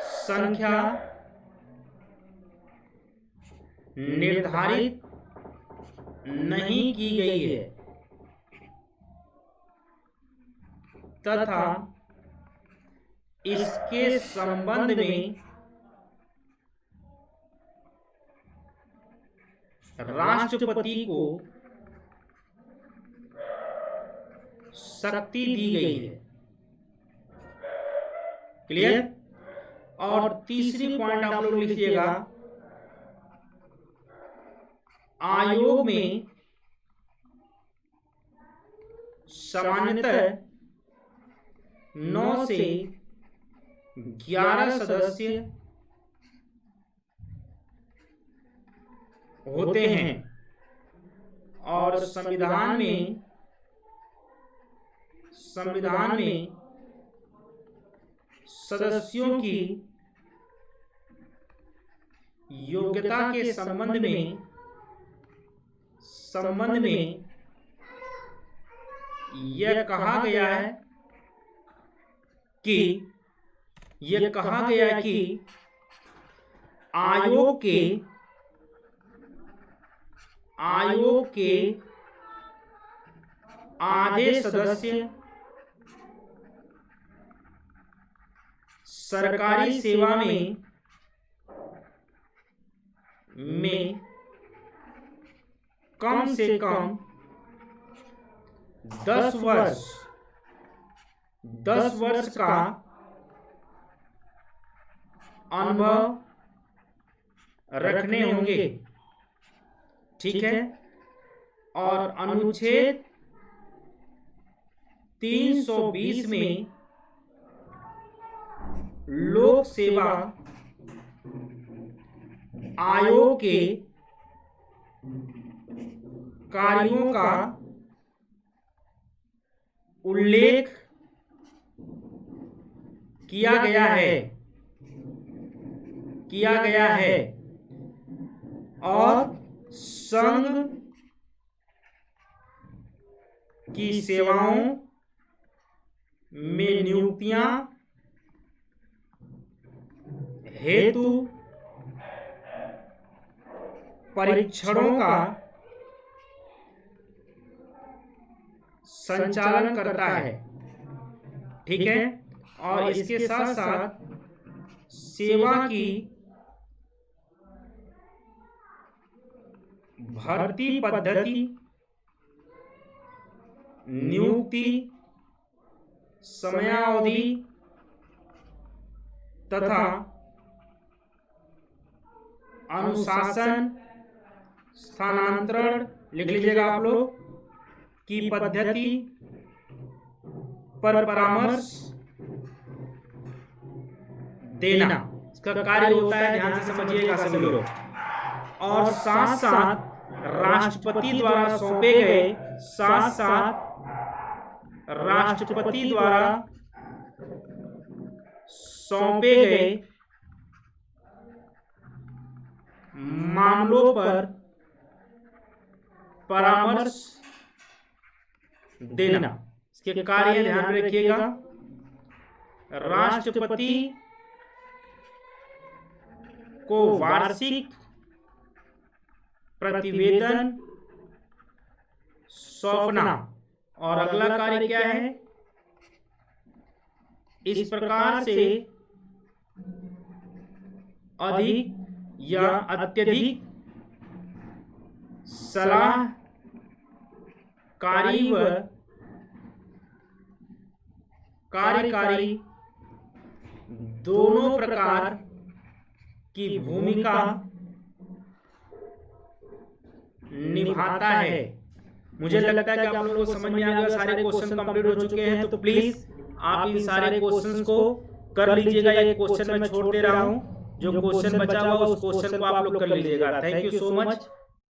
संख्या निर्धारित नहीं की गई है तथा इसके संबंध में राष्ट्रपति को शक्ति दी गई है। क्लियर। और तीसरी पॉइंट आप लोग लिखिएगा, आयोग में सामान्यतः 9 से 11 सदस्य होते हैं और संविधान में सदस्यों की योग्यता के संबंध में यह कहा गया है कि आयोग के आधे सदस्य सरकारी सेवा में कम से कम 10 वर्ष का अनुभव रखने होंगे। ठीक है। और अनुच्छेद 320 में लोक सेवा आयोग के कार्यों का उल्लेख किया गया है और संघ की सेवाओं में नियुक्तियां हेतु परीक्षणों का संचालन करता है। ठीक है। और इसके साथ साथ सेवा की भर्ती पद्धति, नियुक्ति, समयावधि तथा अनुशासन, स्थानांतरण लिख लीजिएगा आप लोग की पद्धति पर परामर्श देना, इसका कार्य होता है। ध्यान से समझिएगा सभी लोग। और साथ साथ राष्ट्रपति द्वारा सौंपे गए मामलों पर परामर्श देना, इसके कार्य ध्यान में रखिएगा। राष्ट्रपति को वार्षिक प्रतिवेदन सौंपना। और अगला कार्य क्या है? इस प्रकार से अधिक या अत्यधिक सलाहकारी व कार्यकारी दोनों प्रकार की भूमिका निभाता है। मुझे लगता है कि आप लोगों को समझ में आ गया, सारे क्वेश्चन कंप्लीट हो चुके हैं। तो प्लीज आप इन सारे क्वेश्चंस को कर लीजिएगा। एक क्वेश्चन मैं छोड़ दे रहा हूं, जो क्वेश्चन बचा हुआ उस क्वेश्चन को आप लोग कर लीजिएगा। Thank you so much.